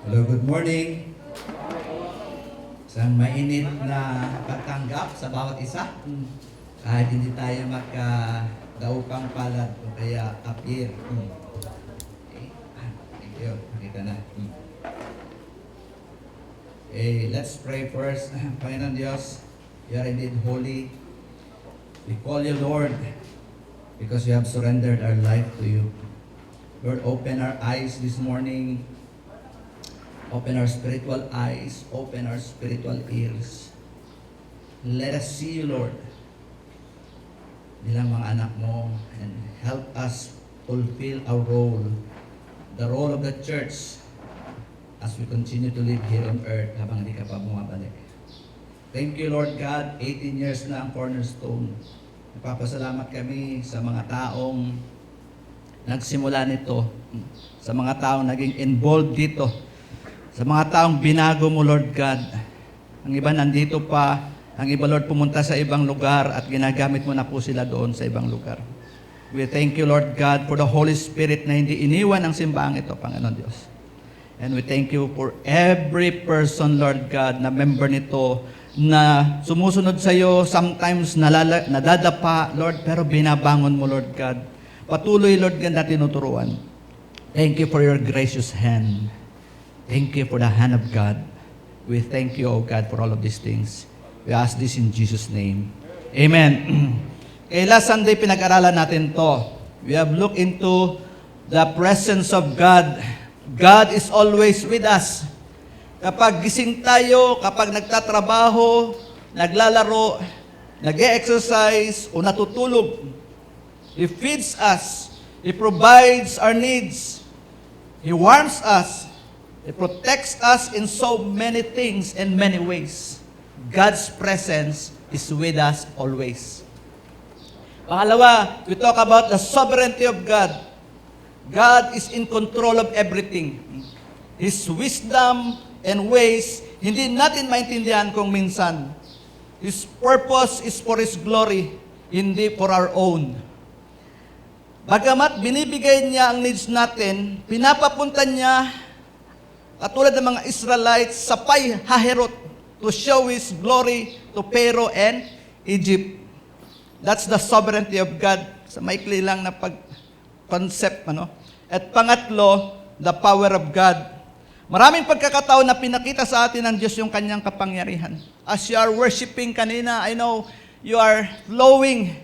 Hello, good morning. Isang mainit na pagtanggap sa bawat isa. Kahit hindi tayo magka-daupang palad o kaya appear. Okay. Thank you. Nakita na. Okay, let's pray first. Panginoon Diyos, you are indeed holy. We call you Lord because we have surrendered our life to you. Lord, open our eyes this morning. Open our spiritual eyes. Open our spiritual ears. Let us see you, Lord, bilang mga anak mo, and help us fulfill our role, the role of the church, as we continue to live here on earth habang hindi ka pa bumabalik. Thank you, Lord God. 18 years na ang Cornerstone. Nagpapasalamat kami sa mga taong nagsimula nito, sa mga taong naging involved dito, sa mga taong binago mo, Lord God. Ang iba nandito pa, ang iba, Lord, pumunta sa ibang lugar at ginagamit mo na po sila doon sa ibang lugar. We thank you, Lord God, for the Holy Spirit na hindi iniwan ang simbahan ito, Panginoon Diyos. And we thank you for every person, Lord God, na member nito, na sumusunod sa iyo, sometimes nadadapa, Lord, pero binabangon mo, Lord God. Patuloy, Lord God, na tinuturuan. Thank you for your gracious hand. Thank you for the hand of God. We thank you, O God, for all of these things. We ask this in Jesus' name. Amen. Okay, last Sunday pinag-aralan natin to. We have looked into the presence of God. God is always with us. Kapag gising tayo, kapag nagtatrabaho, naglalaro, nag-exercise, o natutulog, He feeds us. He provides our needs. He warms us. It protects us in so many things and many ways. God's presence is with us always. Pangalawa, we talk about the sovereignty of God. God is in control of everything. His wisdom and ways, hindi natin maintindihan kung minsan. His purpose is for His glory, hindi for our own. Bagamat binibigay niya ang needs natin, pinapapunta niya katulad ng mga Israelites sa Pi-Hahiroth to show His glory to Pharaoh and Egypt. That's the sovereignty of God. Sa maikli lang na pag-concept. At pangatlo, the power of God. Maraming pagkakataon na pinakita sa atin ng Diyos yung kanyang kapangyarihan. As you are worshiping kanina, I know you are flowing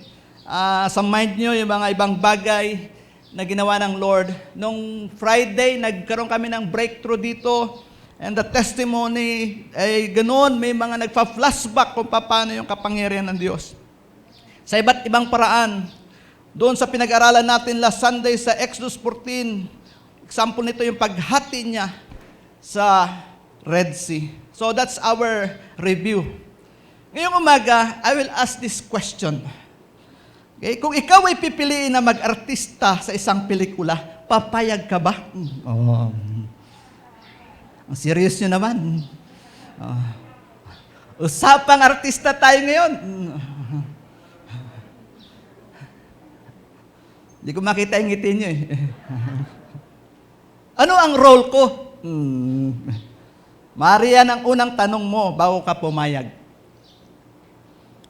sa mind nyo yung mga ibang bagay na ginawa ng Lord. Nung Friday, nagkaroon kami ng breakthrough dito, and the testimony ay ganoon, may mga nagpa-flashback kung paano yung kapangyarihan ng Diyos. Sa iba't ibang paraan, doon sa pinag-aralan natin last Sunday sa Exodus 14, example nito yung paghati niya sa Red Sea. So that's our review. Ngayong umaga, I will ask this question. Okay, kung ikaw ay pipiliin na mag-artista sa isang pelikula, papayag ka ba? Oh. Ang serious nyo naman. Usapang artista tayo ngayon. Hindi ko makita yung ngiti nyo eh. Ano ang role ko? Marian ang unang tanong mo bago ka pumayag.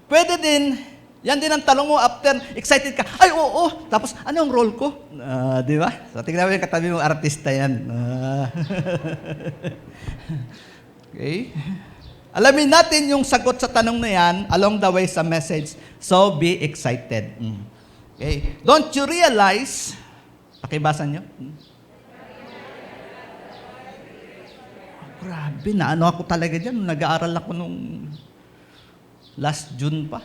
Pwede din, yan din ang tanong mo after excited ka. Ay, oo. Tapos, ano ang role ko? Di ba? So, tingnan mo yung katabi mong artista yan. Okay. Alamin natin yung sagot sa tanong na yan along the way sa message. So, be excited. Okay. Don't you realize, pakibasa nyo? Grabe, naano ako talaga dyan. Nag-aaral ako nung last June pa.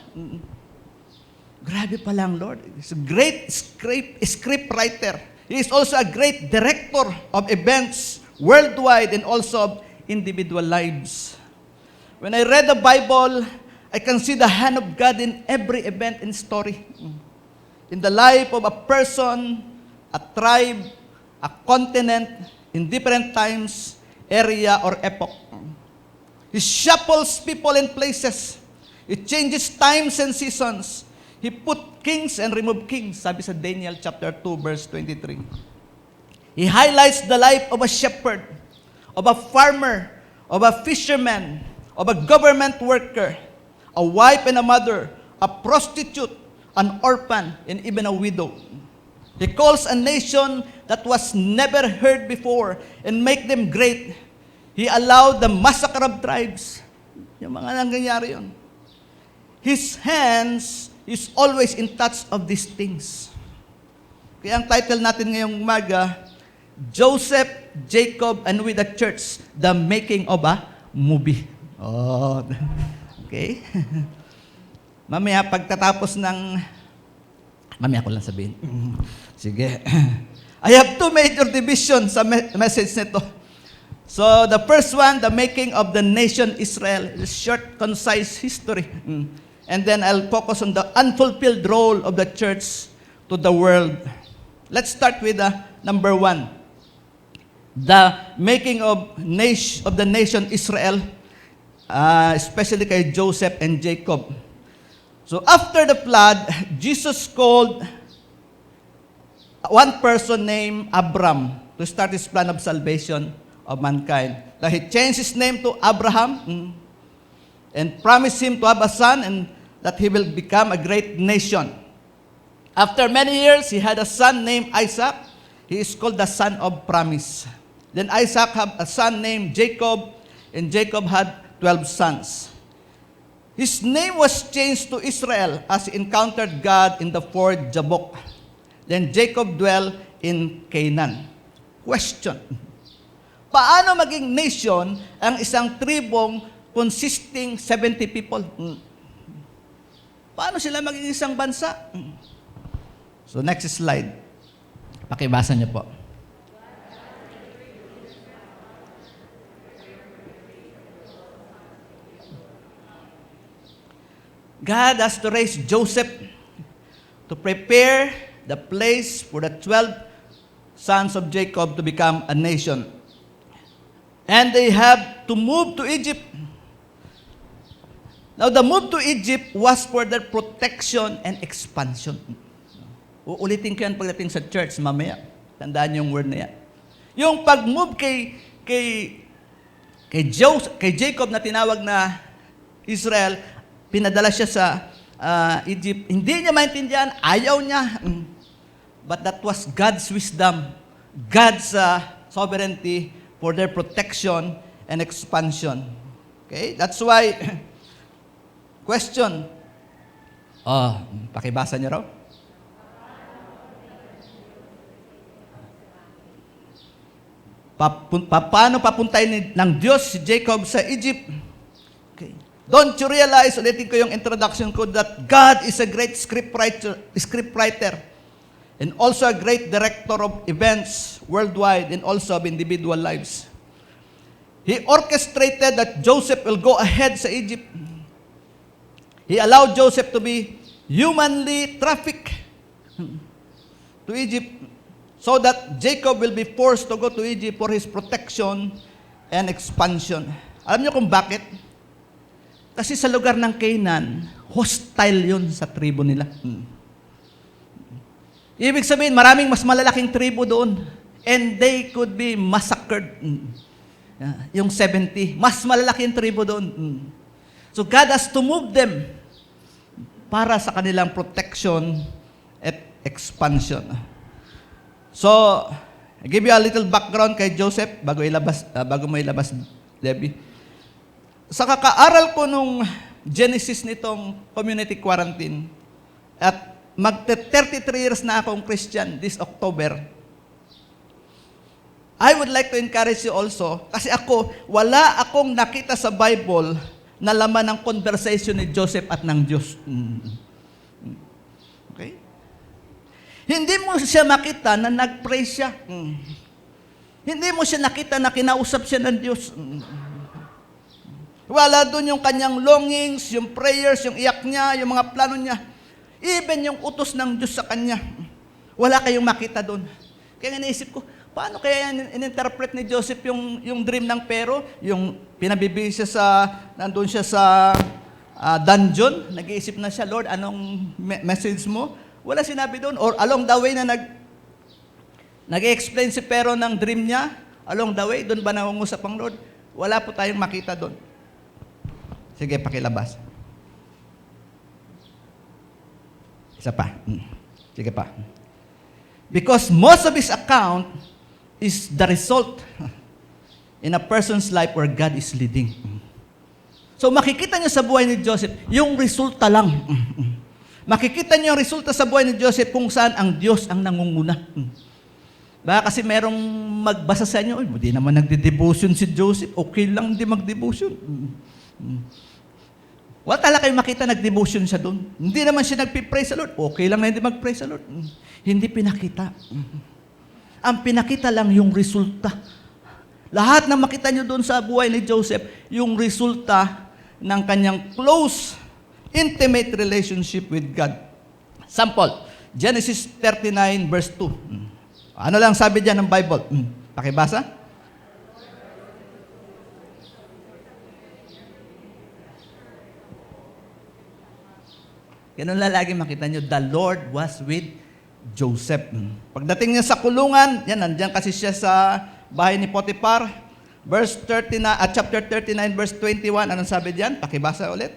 Grabe pala ang Lord. He's a great script writer. He is also a great director of events worldwide and also of individual lives. When I read the Bible, I can see the hand of God in every event and story. In the life of a person, a tribe, a continent, in different times, area, or epoch. He shuffles people and places. He changes times and seasons. He put kings and removed kings, sabi sa Daniel chapter 2, verse 23. He highlights the life of a shepherd, of a farmer, of a fisherman, of a government worker, a wife and a mother, a prostitute, an orphan, and even a widow. He calls a nation that was never heard before and make them great. He allowed the massacre of tribes. Yung mga nangyayari yun. His hands is always in touch of these things. Kaya ang title natin ngayong umaga, Joseph, Jacob, and with the church, the making of a movie. Oh, okay. Mamaya pagtatapos ng... Mamaya ko lang sabihin. Sige. I have two major divisions sa message nito. So, the first one, the making of the nation Israel, is short, concise history. And then I'll focus on the unfulfilled role of the church to the world. Let's start with number one. The making of the nation Israel, especially kay Joseph and Jacob. So after the flood, Jesus called one person named Abram to start his plan of salvation of mankind. He changed his name to Abraham and promised him to have a son and that he will become a great nation. After many years, he had a son named Isaac. He is called the son of promise. Then Isaac had a son named Jacob, and Jacob had 12 sons. His name was changed to Israel as he encountered God in the ford Jabbok. Then Jacob dwelt in Canaan. Question. Paano maging nation ang isang tribong consisting 70 people? Paano sila maging isang bansa? So next slide. Pakibasa niyo po. God has to raise Joseph to prepare the place for the 12 sons of Jacob to become a nation. And they have to move to Egypt. Now, the move to Egypt was for their protection and expansion. Uulitin ko yan pagdating sa church mamaya. Tandaan yung word na yan. Yung pag-move kay Jacob na tinawag na Israel, pinadala siya sa Egypt. Hindi niya maintindihan, ayaw niya. But that was God's wisdom, God's sovereignty for their protection and expansion. Okay? That's why, question. Pakibasa niyo raw. Paano papuntahin ng Diyos si Jacob sa Egypt? Okay. Don't you realize, ulitin ko yung introduction ko, that God is a great scriptwriter and also a great director of events worldwide and also of individual lives. He orchestrated that Joseph will go ahead sa Egypt. He allowed Joseph to be humanly trafficked to Egypt so that Jacob will be forced to go to Egypt for his protection and expansion. Alam niyo kung bakit? Kasi sa lugar ng Canaan, hostile yun sa tribo nila. Ibig sabihin, maraming mas malalaking tribo doon. And they could be massacred. Yung 70, mas malalaking tribo doon. So God has to move them para sa kanilang protection at expansion. So, I give you a little background kay Joseph bago mo ilabas, Debbie. Sa kakaaral ko nung Genesis nitong community quarantine, at magte-33 years na akong Christian this October, I would like to encourage you also, kasi wala akong nakita sa Bible na laman ng conversation ni Joseph at ng Diyos. Okay? Hindi mo siya makita na nag-pray siya. Hindi mo siya nakita na kinausap siya ng Diyos. Wala doon yung kanyang longings, yung prayers, yung iyak niya, yung mga plano niya. Even yung utos ng Diyos sa kanya. Wala kayong makita doon. Kaya naisip ko, paano kaya in-interpret ni Joseph yung dream ng Pero? Yung pinabibigay siya nandun siya sa dungeon, nag-iisip na siya, Lord, anong message mo? Wala sinabi doon. Or along the way na nag-explain si Pero ng dream niya, Along the way, doon ba nangungusap ang Lord? Wala po tayong makita doon. Sige, pakilabas. Isa pa. Sige pa. Because most of his account is the result in a person's life where God is leading. So makikita niyo sa buhay ni Joseph, yung resulta lang. Makikita niyo yung resulta sa buhay ni Joseph kung saan ang Diyos ang nangunguna. Baka kasi merong magbasa sa inyo, hindi naman nagde-devotion si Joseph, okay lang hindi mag-devotion. Wala talaga kayong makita nag-devotion siya doon. Hindi naman siya nagpipray sa Lord, okay lang na hindi mag-pray sa Lord. Hindi pinakita. Ang pinakita lang yung resulta. Lahat na makita nyo doon sa buhay ni Joseph, yung resulta ng kanyang close, intimate relationship with God. Sample, Genesis 39 verse 2. Ano lang sabi diyan ng Bible? Pakibasa? Ganun lang lagi makita nyo, the Lord was with Joseph. Pagdating niya sa kulungan, yan, nandiyan kasi siya sa bahay ni Potiphar. Verse 39, chapter 39, verse 21, anong sabi diyan? Pakibasa ulit.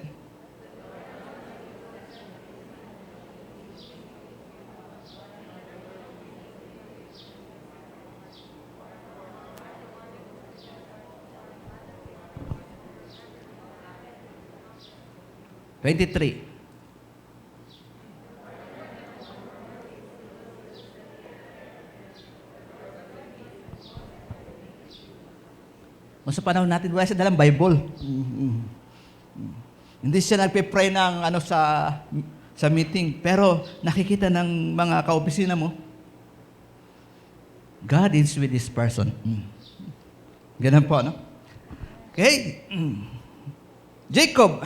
"23. Sa panahon natin, wala siya dalang Bible. Hindi siya nagpe-pray ng sa meeting. Pero nakikita ng mga kaopisina mo, God is with this person. Ganun po, no? Okay? Jacob.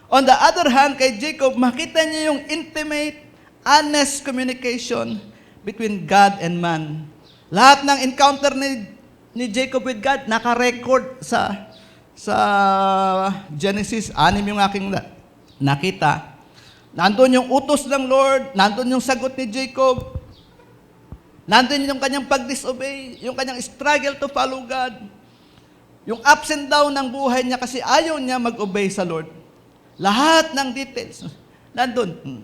On the other hand, kay Jacob, makita niyo yung intimate, honest communication between God and man. Lahat ng encounter ni Jacob with God, naka-record sa Genesis. 6 yung aking nakita. Nandun yung utos ng Lord, nandun yung sagot ni Jacob, nandun yung kanyang pag-disobey, yung kanyang struggle to follow God, yung ups and down ng buhay niya kasi ayaw niya mag-obey sa Lord. Lahat ng details, nandun.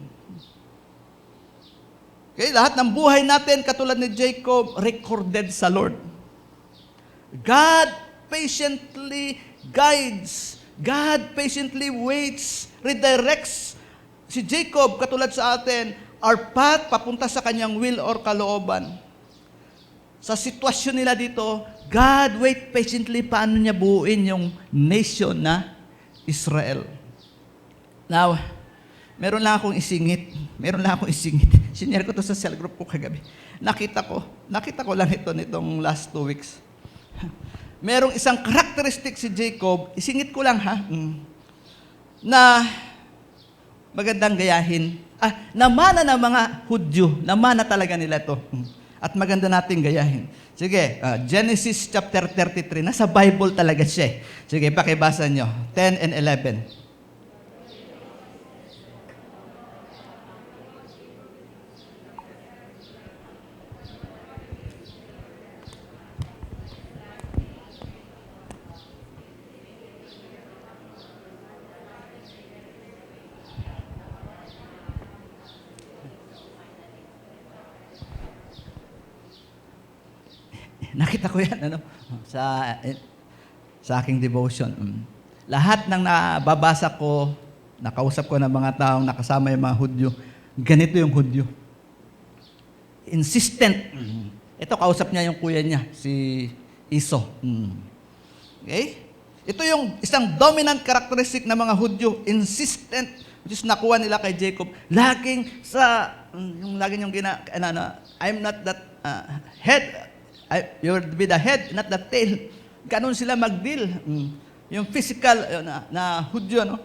Okay, lahat ng buhay natin, katulad ni Jacob, recorded sa Lord. God patiently guides. God patiently waits, redirects si Jacob, katulad sa atin, our path papunta sa kanyang will or kalooban. Sa sitwasyon nila dito, God wait patiently paano niya buuin yung nation na Israel. Now, meron lang akong isingit. Sinare ko to sa cell group ko kagabi. Nakita ko lang ito nitong last 2 weeks. Merong isang characteristic si Jacob, isingit ko lang na magandang gayahin. Namana ng mga Hudyo, namana talaga nila to. At maganda nating gayahin. Sige, Genesis chapter 33, nasa Bible talaga siya. Sige, pakibasa nyo, 10 and 11. Nakita ko yan sa aking devotion. Lahat ng nababasa ko, nakausap ko ng mga taong nakasama yung mga Hudyo, ganito yung Hudyo. Insistent. Ito, kausap niya yung kuya niya, si Iso. Okay? Ito yung isang dominant characteristic ng mga Hudyo, insistent, which is nakuha nila kay Jacob. Laging I'm not that head, you'll be the head, not the tail. Ganon sila mag-deal. Yung physical na Hudyo, no?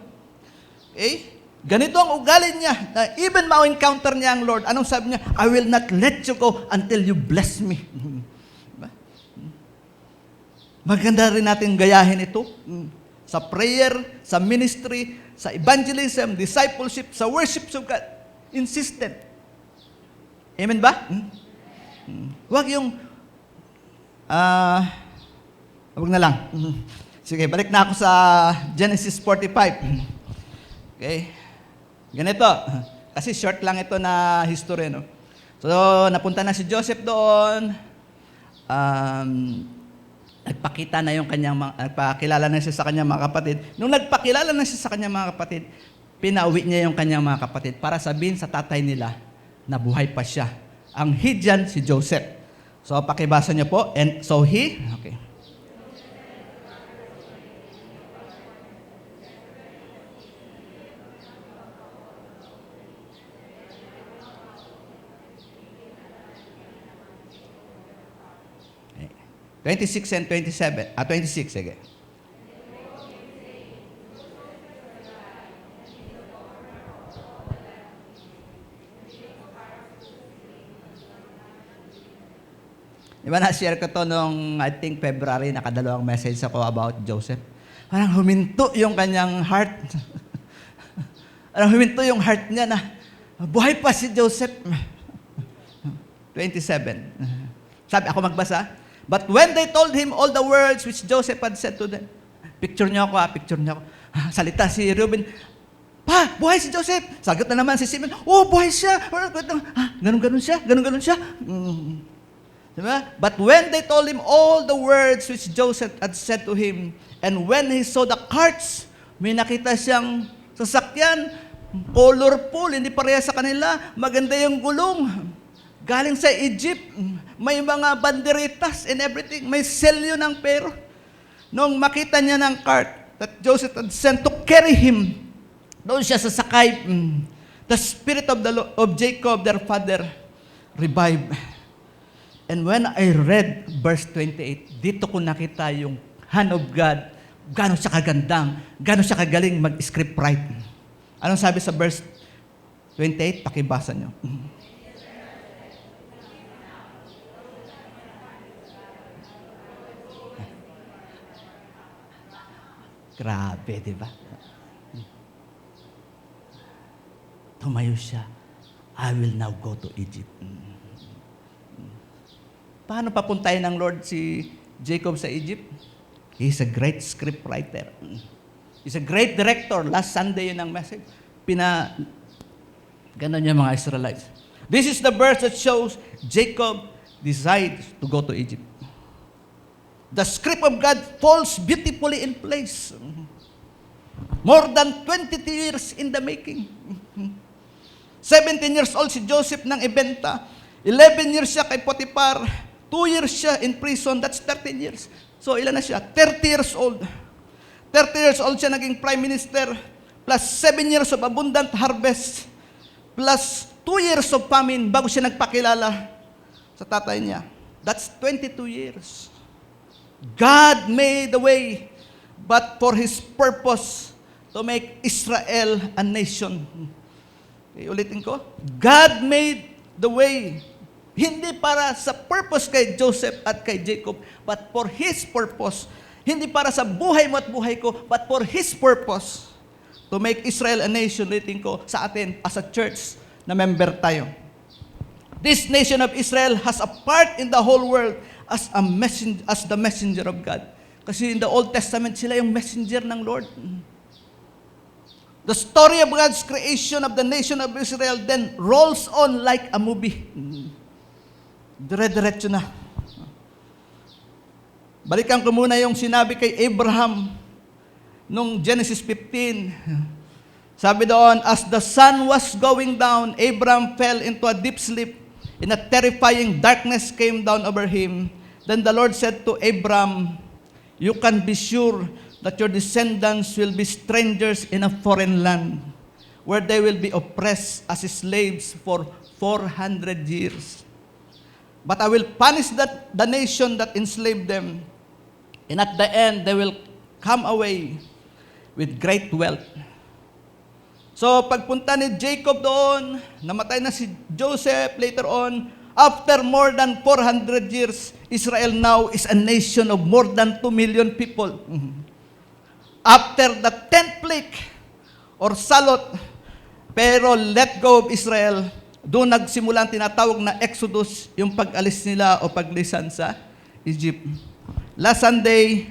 Okay? Ganito ang ugali niya. Na even ma-encounter niya ang Lord, anong sabi niya? I will not let you go until you bless me. Maganda rin natin gayahin ito. Sa prayer, sa ministry, sa evangelism, discipleship, sa worship of God. Insistent. Amen ba? Huwag yung Huwag na lang. Sige, balik na ako sa Genesis 45. Okay. Ganito. Kasi short lang ito na history, no? So, napunta na si Joseph doon. Nagpakita na yung nagpakilala na siya sa kanyang mga kapatid. Nung nagpakilala na siya sa kanyang mga kapatid, pinauwi niya yung kanyang mga kapatid para sabihin sa tatay nila na buhay pa siya. Ang he dyan, si Joseph. So, pakibasa niyo po. And so he, okay. Okay. 26 and 27. 26, sige. Di ba na-share ko to nung, I think, February, nakadalawang message ako about Joseph. Parang huminto yung kanyang heart. Parang huminto yung heart niya na, buhay pa si Joseph. 27. Sabi, ako magbasa. But when they told him all the words which Joseph had said to them, picture niyo ako, picture niyo ako. Salita si Reuben, pa, buhay si Joseph. Sagot na naman si Simeon, oh, buhay siya. Ganun-ganun siya, ganun-ganun siya. Diba? But when they told him all the words which Joseph had said to him, and when he saw the carts, may nakita siyang sasakyan, colorful, hindi pareha sa kanila, maganda yung gulong. Galing sa Egypt, may mga banderitas and everything, may selyo ng pero. Nung makita niya ng cart that Joseph had sent to carry him, doon siya sasakay. The spirit of Jacob, their father, revived. And when I read verse 28, dito ko nakita yung hand of God, gano'n siya kagandang, gano'n siya kagaling mag-script write. Anong sabi sa verse 28? Pakibasa nyo. Grabe, di ba? Tumayo siya. I will now go to Egypt. Paano papuntahin ng Lord si Jacob sa Egypt? He's a great script writer. He's a great director. Last Sunday yun ang message. Ganon yung mga Israelites. This is the verse that shows Jacob decides to go to Egypt. The script of God falls beautifully in place. More than 22 years in the making. 17 years old si Joseph nang ibenta. 11 years siya kay Potiphar. 2 years siya in prison. That's 13 years. So ilan na siya? 30 years old. 30 years old siya naging prime minister. Plus 7 years of abundant harvest. Plus 2 years of famine bago siya nagpakilala sa tatay niya. That's 22 years. God made the way, but for His purpose to make Israel a nation. Okay, ulitin ko. God made the way. Hindi para sa purpose kay Joseph at kay Jacob, but for His purpose. Hindi para sa buhay mo at buhay ko, but for His purpose. To make Israel a nation, ulitin ko, sa atin as a church na member tayo. This nation of Israel has a part in the whole world as the messenger of God. Kasi in the Old Testament, sila yung messenger ng Lord. The story of God's creation of the nation of Israel then rolls on like a movie. Dire-diretso na. Balikan ko muna yung sinabi kay Abraham nung Genesis 15. Sabi doon, as the sun was going down, Abraham fell into a deep sleep, and a terrifying darkness came down over him. Then the Lord said to Abram, you can be sure that your descendants will be strangers in a foreign land, where they will be oppressed as slaves for 400 years. But I will punish the nation that enslaved them, and at the end they will come away with great wealth. So pagpunta ni Jacob doon, namatay na si Joseph later on. After more than 400 years, Israel now is a nation of more than 2 million people. After the 10th plague or salot, pero let go of Israel, doon nagsimula ang tinatawag na Exodus, yung pag-alis nila o paglisan sa Egypt. Last Sunday,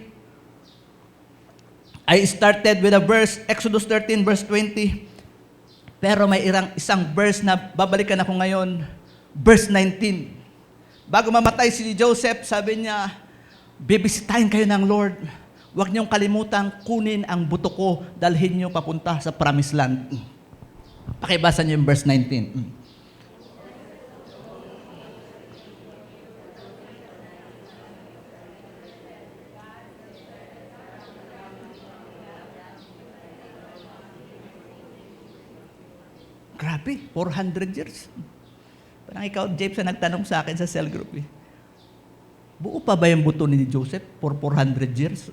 I started with a verse, Exodus 13, verse 20. Pero may isang verse na babalikan ako ngayon, verse 19. Bago mamatay si Joseph, sabi niya, bibisitahin kayo ng Lord. Huwag niyong kalimutang kunin ang buto ko, dalhin niyo papunta sa promised land. Pakibasa niyo yung verse 19. Grabe, 400 years. Parang ikaw, James, na nagtanong sa akin sa cell group. Buo pa ba yung buto ni Joseph for 400 years?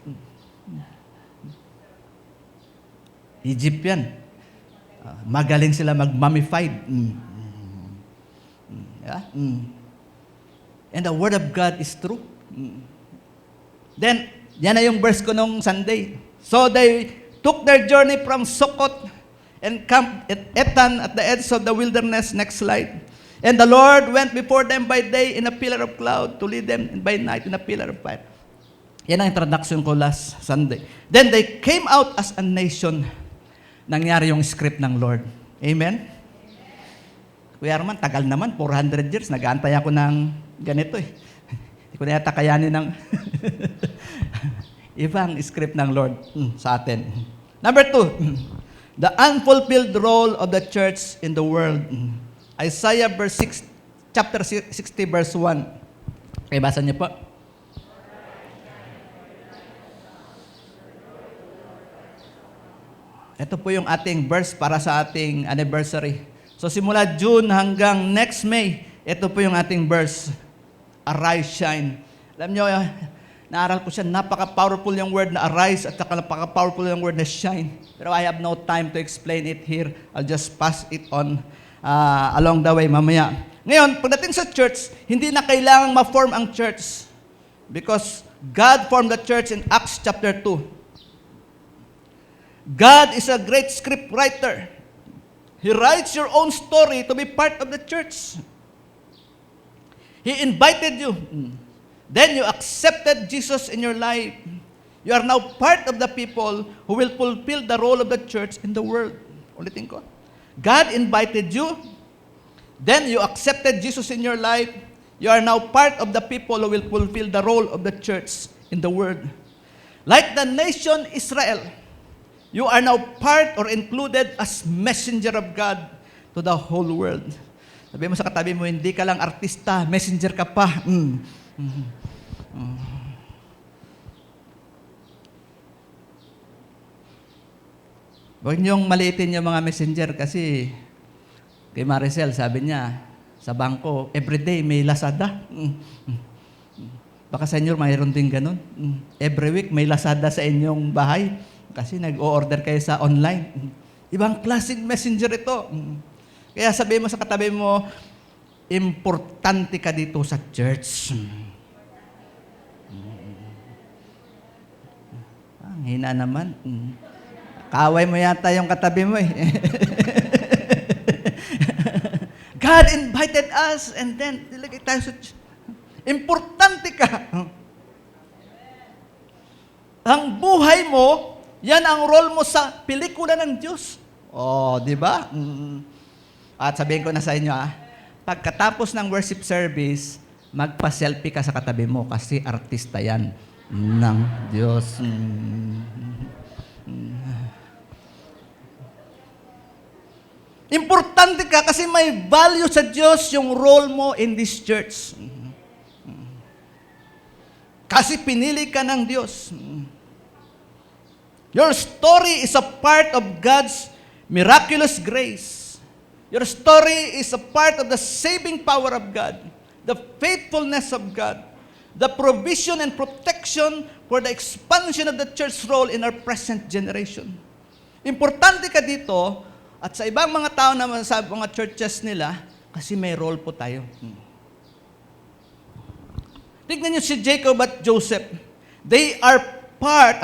Egypt yan. Magaling sila mag-mummified. Yeah? And the word of God is true. Then, yan na yung verse ko nung Sunday. So they took their journey from Sukkot and camped at Ethan at the edge of the wilderness. Next slide. And the Lord went before them by day in a pillar of cloud to lead them, and by night in a pillar of fire. Yan ang introduction ko last Sunday. Then they came out as a nation. Nangyari yung script ng Lord. Amen? Kuya Arman, tagal naman, 400 years. Nag-aantay ako ng ganito eh. Hindi ko na yata kayanin ng ibang script ng Lord sa atin. Number 2, the unfulfilled role of the church in the world. Isaiah chapter 60, verse 1. Okay, basa niyo po. Ito po yung ating verse para sa ating anniversary. So simula June hanggang next May, ito po yung ating verse. Arise, shine. Alam niyo, naaral ko siya, napaka-powerful yung word na arise at saka napaka-powerful yung word na shine. Pero I have no time to explain it here. I'll just pass it on along the way mamaya. Ngayon, pagdating sa church, hindi na kailangang ma-form ang church because God formed the church in Acts chapter 2. God is a great script writer. He writes your own story to be part of the church. He invited you. Then you accepted Jesus in your life. You are now part of the people who will fulfill the role of the church in the world. Ulitin ko. God invited you. Then you accepted Jesus in your life. You are now part of the people who will fulfill the role of the church in the world. Like the nation Israel, you are now part or included as messenger of God to the whole world. Sabi mo sa katabi mo, hindi ka lang artista, messenger ka pa. Huwag niyong maliitin yung mga messenger kasi kay Maricel, sabi niya, sa bangko, everyday may Lazada. Baka sa inyo mayroon din ganun. Every week may Lazada sa inyong bahay kasi nag-o-order kayo sa online. Ibang klaseng messenger ito. Kaya sabi mo sa katabi mo, importante ka dito sa church. Ang hina naman. Kaway mo yata yung katabi mo eh. God invited us and then nilagay tayo sa church. Importante ka. Ang buhay mo, yan ang role mo sa pelikula ng Diyos. Oh, di ba? At sabihin ko na sa inyo, pagkatapos ng worship service, magpa-selfie ka sa katabi mo kasi artista yan ng Diyos. Importante ka kasi may value sa Diyos yung role mo in this church. Kasi pinili ka ng Diyos. Your story is a part of God's miraculous grace. Your story is a part of the saving power of God, the faithfulness of God, the provision and protection for the expansion of the church role in our present generation. Importante ka dito at sa ibang mga tao naman sa mga churches nila kasi may role po tayo. Tignan niyo si Jacob at Joseph. They are part.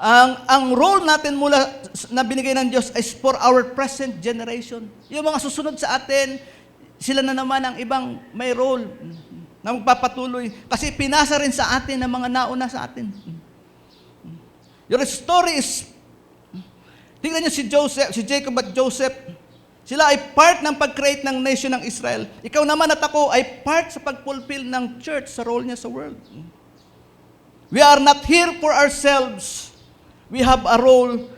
Ang role natin mula na binigay ng Diyos is for our present generation. Yung mga susunod sa atin, sila na naman ang ibang may role. na magpapatuloy. Kasi pinasa rin sa atin ng mga nauna sa atin. Your story is, tingnan niyo si Joseph, si Jacob at Joseph, sila ay part ng pag-create ng nation ng Israel. Ikaw naman at ako ay part sa pag-fulfill ng church sa role niya sa world. We are not here for ourselves. We have a role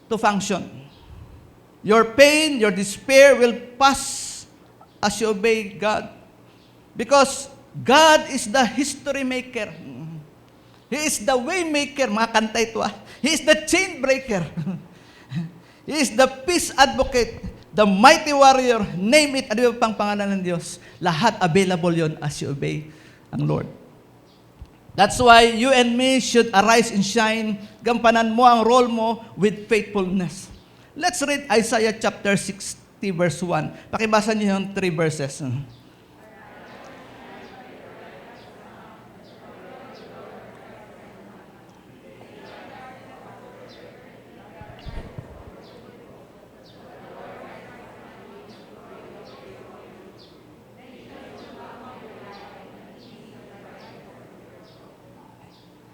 to function. Your pain, your despair will pass as you obey God. Because God is the history maker. He is the way maker. Mga kanta ito He is the chain breaker. He is the peace advocate. The mighty warrior. Name it. Ano pang pangalan ng Diyos? Lahat available yon as you obey ang Lord. That's why you and me should arise and shine. Gampanan mo ang role mo with faithfulness. Let's read Isaiah chapter 60 verse 1. Pakibasa niyo yung 3 verses.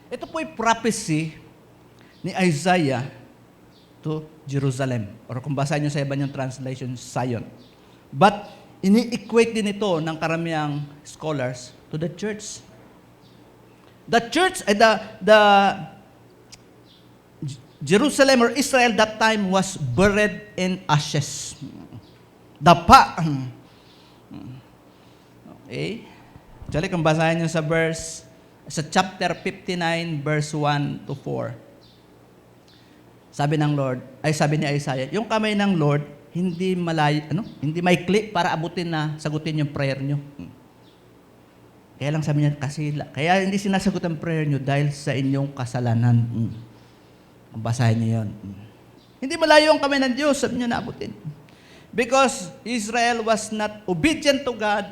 Ito po'y prophecy ni Isaiah to Jerusalem. Or kung basahin nyo sa iba niyong translation, Zion. But, ini-equate din ito ng karamihang scholars to the church. The church, the Jerusalem or Israel that time was buried in ashes. Dapa. Okay? Actually, kung basahin nyo sa chapter 59, verse 1 to 4. Sabi ni Isaiah, yung kamay ng Lord, hindi hindi maikli para abutin na sagutin yung prayer nyo. Kaya lang sabi niya, kaya hindi sinasagot ang prayer nyo dahil sa inyong kasalanan. Basahin niyo yun. Hindi malayo ang kamay ng Diyos, sabi niya na abutin. Because Israel was not obedient to God,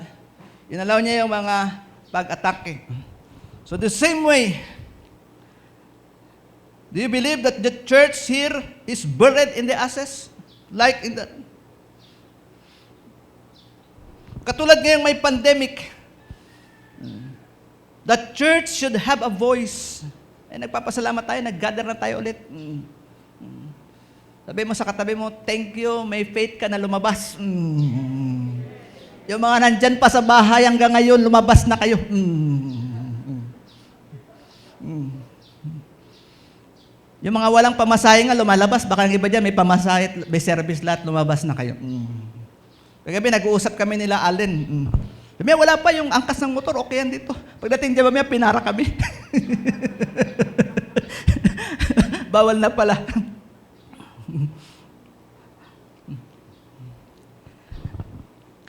inalaw niya yung mga pag-atake. So the same way, do you believe that the church here is buried in the ashes? Like in the... Katulad ngayong may pandemic, the church should have a voice. Nagpapasalamat tayo, nag-gather na tayo ulit. Sabi mo sa katabi mo, thank you, may faith ka na lumabas. Yung mga nandyan pa sa bahay hanggang ngayon, lumabas na kayo. Yung mga walang pamasahe nga lumalabas, baka yung iba dyan may pamasahe, may service lahat, lumabas na kayo. Kagabi, nag-uusap kami nila, Allen. Sabi wala pa yung angkas ng motor, okay yan dito. Pagdating dyan, pinara kami. Bawal na pala.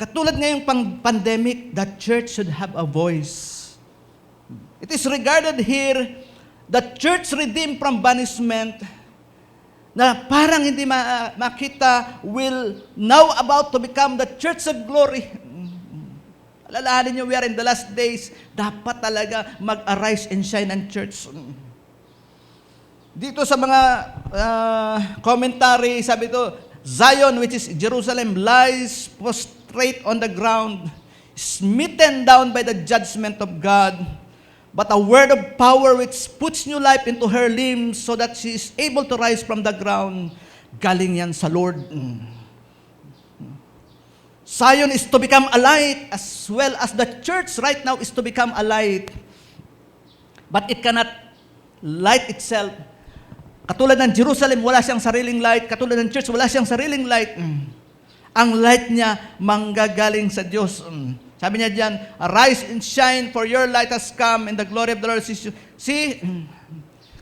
Katulad ngayong pandemic, the church should have a voice. It is regarded here, the church redeemed from banishment, na parang hindi makita, will now about to become the church of glory. Alalahanin niyo, we are in the last days, dapat talaga mag-arise and shine ang church. Dito sa mga commentary, sabi ito, Zion, which is Jerusalem, lies prostrate on the ground, smitten down by the judgment of God. But a word of power which puts new life into her limbs so that she is able to rise from the ground. Galing yan sa Lord. Zion is to become a light as well as the church right now is to become a light. But it cannot light itself. Katulad ng Jerusalem, wala siyang sariling light. Katulad ng church, wala siyang sariling light. Ang light niya manggagaling sa Diyos. Sabi niya diyan, arise and shine for your light has come and the glory of the Lord sees you. See?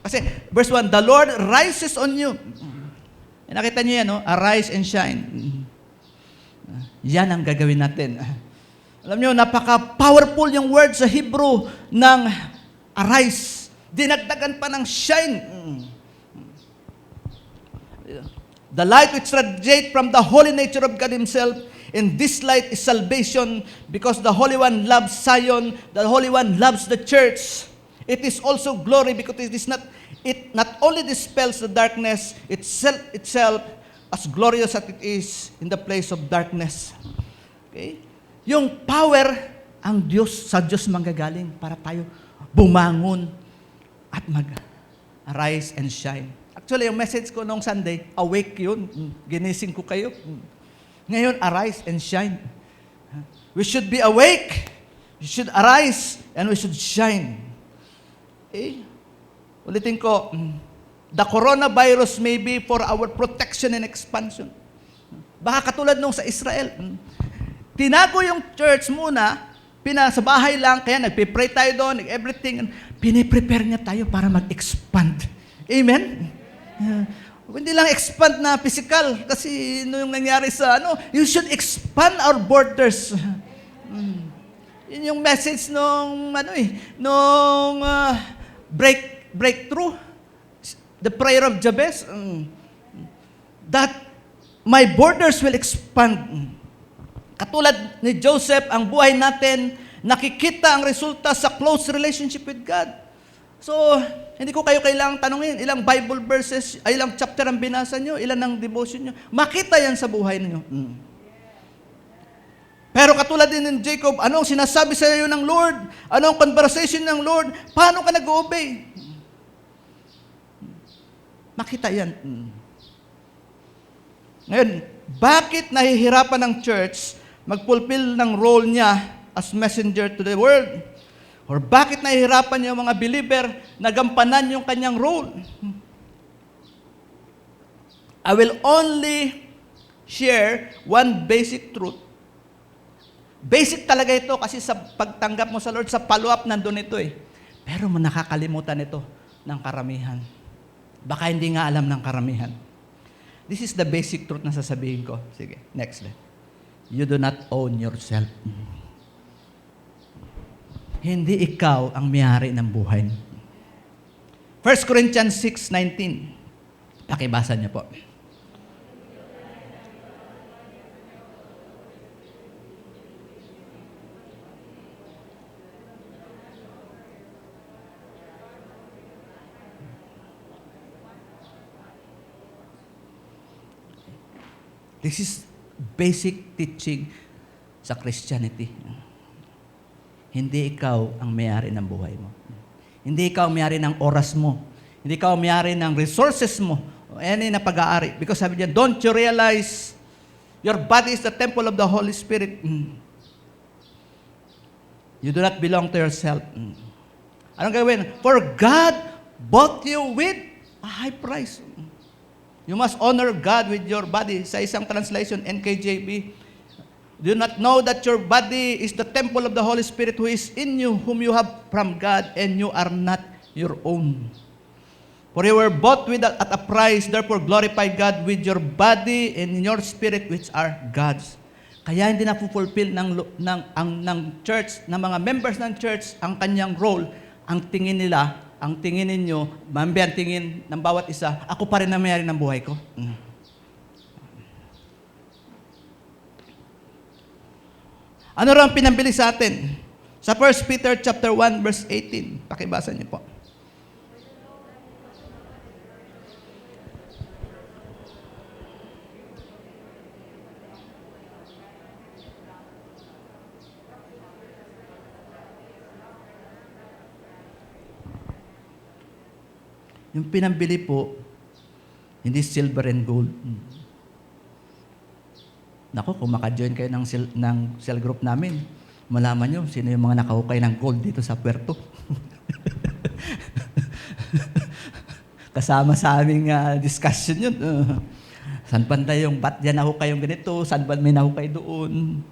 Kasi verse 1, the Lord rises on you. Nakita niyo yan, no? Arise and shine. Yan ang gagawin natin. Alam niyo, napaka-powerful yung word sa Hebrew ng arise. Dinagdagan pa ng shine. The light which radiates from the holy nature of God Himself. And this light is salvation because the Holy One loves Zion, the Holy One loves the church. It is also glory because it not only dispels the darkness itself as glorious as it is in the place of darkness. Okay? Yung power ang Diyos, sa Diyos manggagaling para tayo bumangon at mag-arise and shine. Actually, yung message ko noong Sunday, awake yun. Ginising ko kayo. Ngayon, arise and shine. We should be awake. We should arise and we should shine. Ulitin ko, the coronavirus may be for our protection and expansion. Baka katulad nung sa Israel. Tinago yung church muna, sa bahay lang, kaya nagpipray tayo doon, everything. Piniprepare niya tayo para mag-expand. Amen? Hindi lang expand na physical, kasi yung nangyari sa you should expand our borders. Yun yung message nung breakthrough, the prayer of Jabez, that my borders will expand. Katulad ni Joseph, ang buhay natin, nakikita ang resulta sa close relationship with God. So, hindi ko kayo kailangang tanungin, ilang Bible verses, ilang chapter ang binasa nyo, ilan ang devotion nyo. Makita yan sa buhay ninyo. Pero katulad din ni Jacob, anong sinasabi sa iyo ng Lord? Anong conversation ng Lord? Paano ka nag-obey? Makita yan. Ngayon, bakit nahihirapan ng church mag-fulfill ng role niya as messenger to the world? Or bakit nahihirapan yung mga believer na gampanan yung kanyang role? I will only share one basic truth. Basic talaga ito kasi sa pagtanggap mo sa Lord, sa follow-up nandun ito eh. Pero nakakalimutan ito ng karamihan. Baka hindi nga alam ng karamihan. This is the basic truth na sasabihin ko. Sige, next slide. You do not own yourself. Hindi ikaw ang may-ari ng buhay. 1 Corinthians 6:19. Pakibasa niyo po. This is basic teaching sa Christianity. Hindi ikaw ang may-ari ng buhay mo. Hindi ikaw ang may-ari ng oras mo. Hindi ikaw ang may-ari ng resources mo. Yan na pag-aari. Because sabi niya, don't you realize your body is the temple of the Holy Spirit? You do not belong to yourself. Anong gawin? For God bought you with a high price. You must honor God with your body. Sa isang translation, NKJV, do not know that your body is the temple of the Holy Spirit who is in you, whom you have from God, and you are not your own. For you were bought with at a price, therefore glorify God with your body and your spirit, which are God's. Kaya hindi na-fulfill ng church, ng mga members ng church, ang kanyang role. Ang tingin nila, ang tingin ninyo, ang tingin ng bawat isa, ako pa rin na may-ari ng buhay ko. Ano rin ang pinambili sa atin? Sa 1 Peter chapter 1 verse 18. Pakibasa niyo po. Yung pinambili po, hindi silver and gold. Nako, kung maka-join kayo ng cell group namin, malaman nyo sino yung mga nakahukay ng gold dito sa puerto. Kasama sa aming discussion yun. Saan banda yung ba't yan nahukay yung ganito? Saan ba may nahukay doon?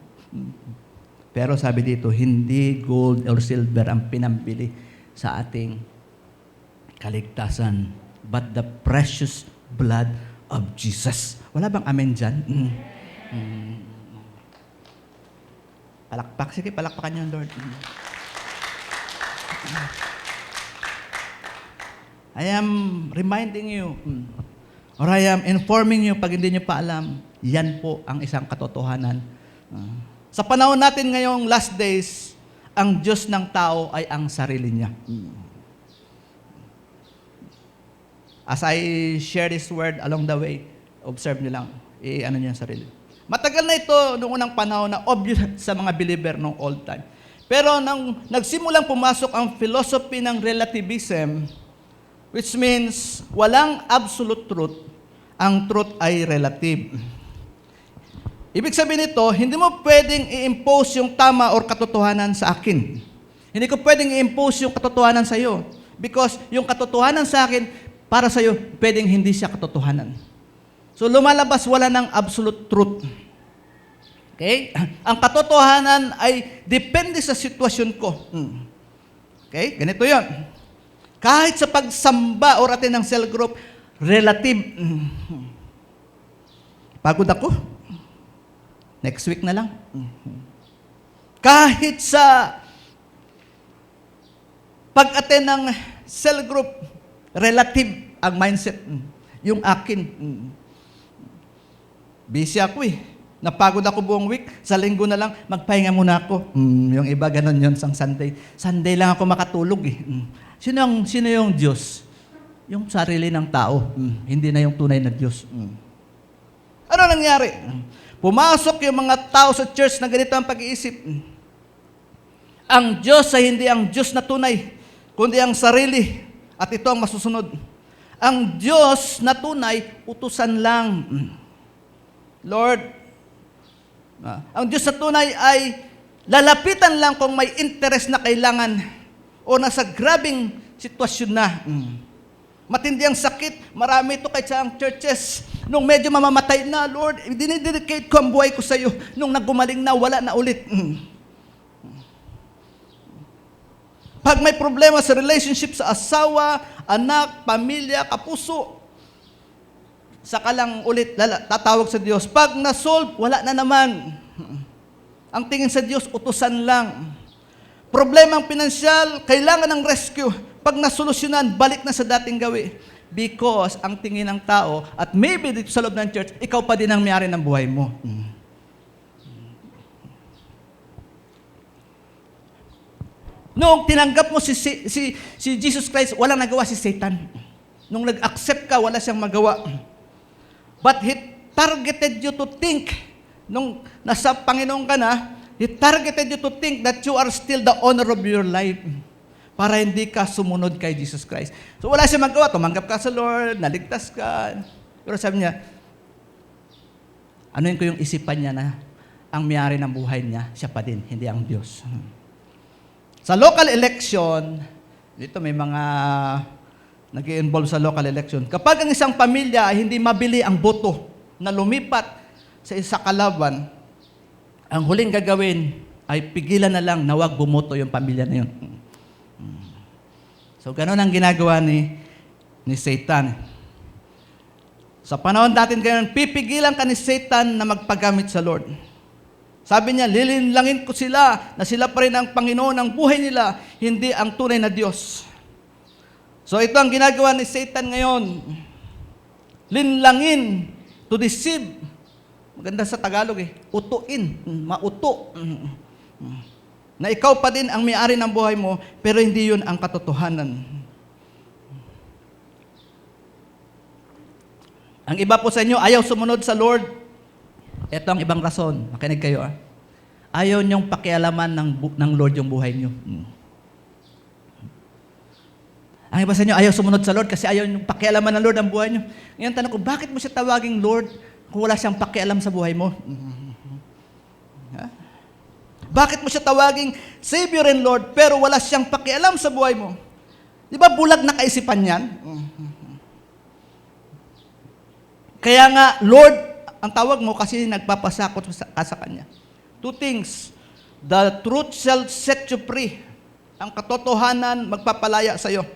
Pero sabi dito, hindi gold or silver ang pinambili sa ating kaligtasan, but the precious blood of Jesus. Wala bang amen dyan? Palakpak. Sige, palakpakan niyo, Lord. I am reminding you, or I am informing you, pag hindi niyo pa alam, yan po ang isang katotohanan. Sa panahon natin ngayong last days, ang Diyos ng tao ay ang sarili niya. As I share this word along the way, observe niyo lang, ano niya ang sarili. Matagal na ito noong unang panahon na obvious sa mga believer noong old time. Pero nang nagsimulang pumasok ang philosophy ng relativism, which means walang absolute truth, ang truth ay relative. Ibig sabihin nito, hindi mo pwedeng i-impose yung tama or katotohanan sa akin. Hindi ko pwedeng i-impose yung katotohanan sa iyo. Because yung katotohanan sa akin, para sa iyo, pwedeng hindi siya katotohanan. So lumalabas wala ng absolute truth. Okay? Ang katotohanan ay depende sa sitwasyon ko. Okay? Ganito yon. Kahit sa pagsamba or atin ng cell group, relative. Pagod ako. Next week na lang. Kahit sa pag-attend ng cell group, relative ang mindset. Yung akin. Busy ako eh. Napagod ako buong week. Sa linggo na lang, magpahinga muna ako. Yung iba ganon yun sa Sunday. Sunday lang ako makatulog eh. Sino yung Diyos? Yung sarili ng tao. Hindi na yung tunay na Diyos. Ano nangyari? Pumasok yung mga tao sa church na ganito ang pag-iisip. Ang Diyos ay hindi ang Diyos na tunay, kundi ang sarili. At ito ang masusunod. Ang Diyos na tunay, utusan lang. Lord, ang Diyos na tunay ay lalapitan lang kung may interest na kailangan o nasa grabing sitwasyon na. Matindi ang sakit. Marami ito kahit sa ang churches. Nung medyo mamamatay na, Lord, dinidedicate ko ang buhay ko sa iyo. Nung nagumaling na, wala na ulit. Pag may problema sa relationship sa asawa, anak, pamilya, kapuso, saka lang ulit tatawag sa Diyos. Pag na-solve, wala na naman. Ang tingin sa Diyos, utusan lang. Problemang pinansyal, kailangan ng rescue. Pag nasolusyonan, balik na sa dating gawi. Because ang tingin ng tao, at maybe dito sa loob ng church, ikaw pa din ang may-ari ng buhay mo. Noong tinanggap mo si Jesus Christ, walang nagawa si Satan. Nung nag-accept ka, wala siyang magawa. But He targeted you to think, nung nasa Panginoon ka na, He targeted you to think that you are still the owner of your life para hindi ka sumunod kay Jesus Christ. So wala siyang magawa, tumanggap ka sa Lord, naligtas ka. Pero sabi niya, anuin ko yung isipan niya na ang may-ari ng buhay niya, siya pa din, hindi ang Diyos. Sa local election, dito may mga nag-i-involve sa local election. Kapag ang isang pamilya ay hindi mabili ang boto na lumipat sa isa kalaban, ang huling gagawin ay pigilan na lang na wag bumoto yung pamilya na yun. So, ganun ang ginagawa ni Satan. Sa panahon natin ganun, pipigilan ka ni Satan na magpagamit sa Lord. Sabi niya, lilinlangin ko sila na sila pa rin ang Panginoon ng buhay nila, hindi ang tunay na Diyos. So ito ang ginagawa ni Satan ngayon. Linlangin, to deceive. Maganda sa Tagalog eh. Utuin, mauto. Na ikaw pa din ang may-ari ng buhay mo, pero hindi yun ang katotohanan. Ang iba po sa inyo, ayaw sumunod sa Lord. Ito ang ibang rason. Makinig kayo. Ayaw niyong pakialaman ng Lord yung buhay niyo. Ang iba sa inyo, ayaw sumunod sa Lord kasi ayaw niyong pakialaman ng Lord ang buhay niyo. Ngayon tanong ko, bakit mo siya tawaging Lord kung wala siyang pakialam sa buhay mo? Bakit mo siya tawaging Savior and Lord pero wala siyang pakialam sa buhay mo? Di ba bulag na kaisipan yan? Kaya nga, Lord, ang tawag mo kasi nagpapasakot ka sa Kanya. Two things. The truth shall set you free. Ang katotohanan magpapalaya sa iyo.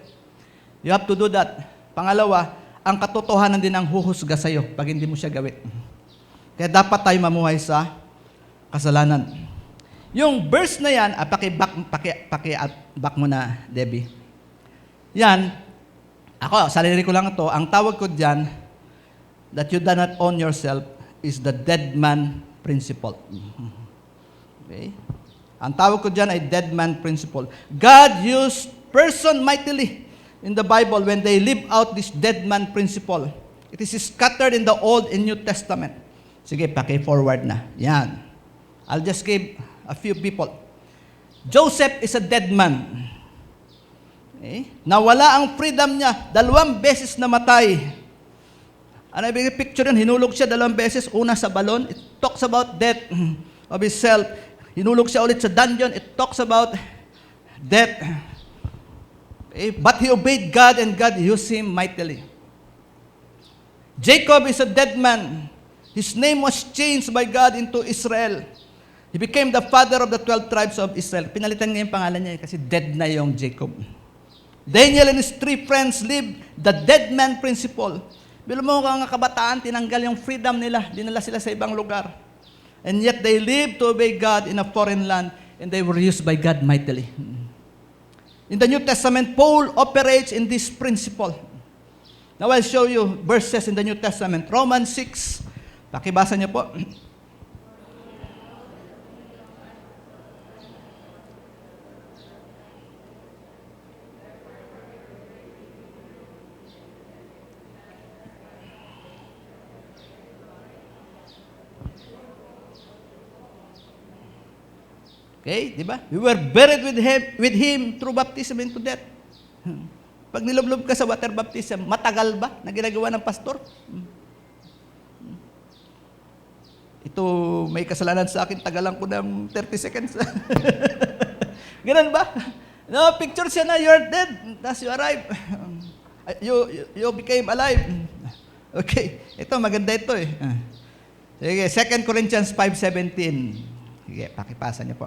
You have to do that. Pangalawa, ang katotohanan din ang huhusga sa iyo pag hindi mo siya gawin. Kaya dapat tayo mamuhay sa kasalanan. Yung verse na yan, paki-back mo na, Debbie. Yan, ako, sarili ko lang ito, ang tawag ko dyan, that you do not own yourself, is the dead man principle. Okay? Ang tawag ko dyan ay dead man principle. God used person mightily in the Bible when they live out this dead man principle. It is scattered in the Old and New Testament. Sige, paki-forward na. Yan. I'll just give a few people. Joseph is a dead man. Okay? Nawala ang freedom niya. 2 beses namatay. Ano ibig picture yun? Hinulog siya 2 beses. Una sa balon. It talks about death of himself. Hinulog siya ulit sa dungeon. It talks about death. Okay? But he obeyed God and God used him mightily. Jacob is a dead man. His name was changed by God into Israel. He became the father of the 12 tribes of Israel. Pinalitan niya yung pangalan niya kasi dead na yung Jacob. Daniel and his 3 friends lived the dead man principle. Bilo mo kung ang kabataan, tinanggal yung freedom nila. Dinala sila sa ibang lugar. And yet they lived to obey God in a foreign land and they were used by God mightily. In the New Testament, Paul operates in this principle. Now I'll show you verses in the New Testament. Romans 6. Pakibasa niyo po. Okay, di ba? We were buried with him through baptism into death. Pag nilublob ka sa water baptism, matagal ba na ginagawa ng pastor? Ito, may kasalanan sa akin, tagalan ko ng 30 seconds. Ganun ba? No, picture siya na you're dead, thus you arrive. You became alive. Okay, ito, maganda ito eh. Sige, 2 Corinthians 5:17. Sige, pakipasa niyo po.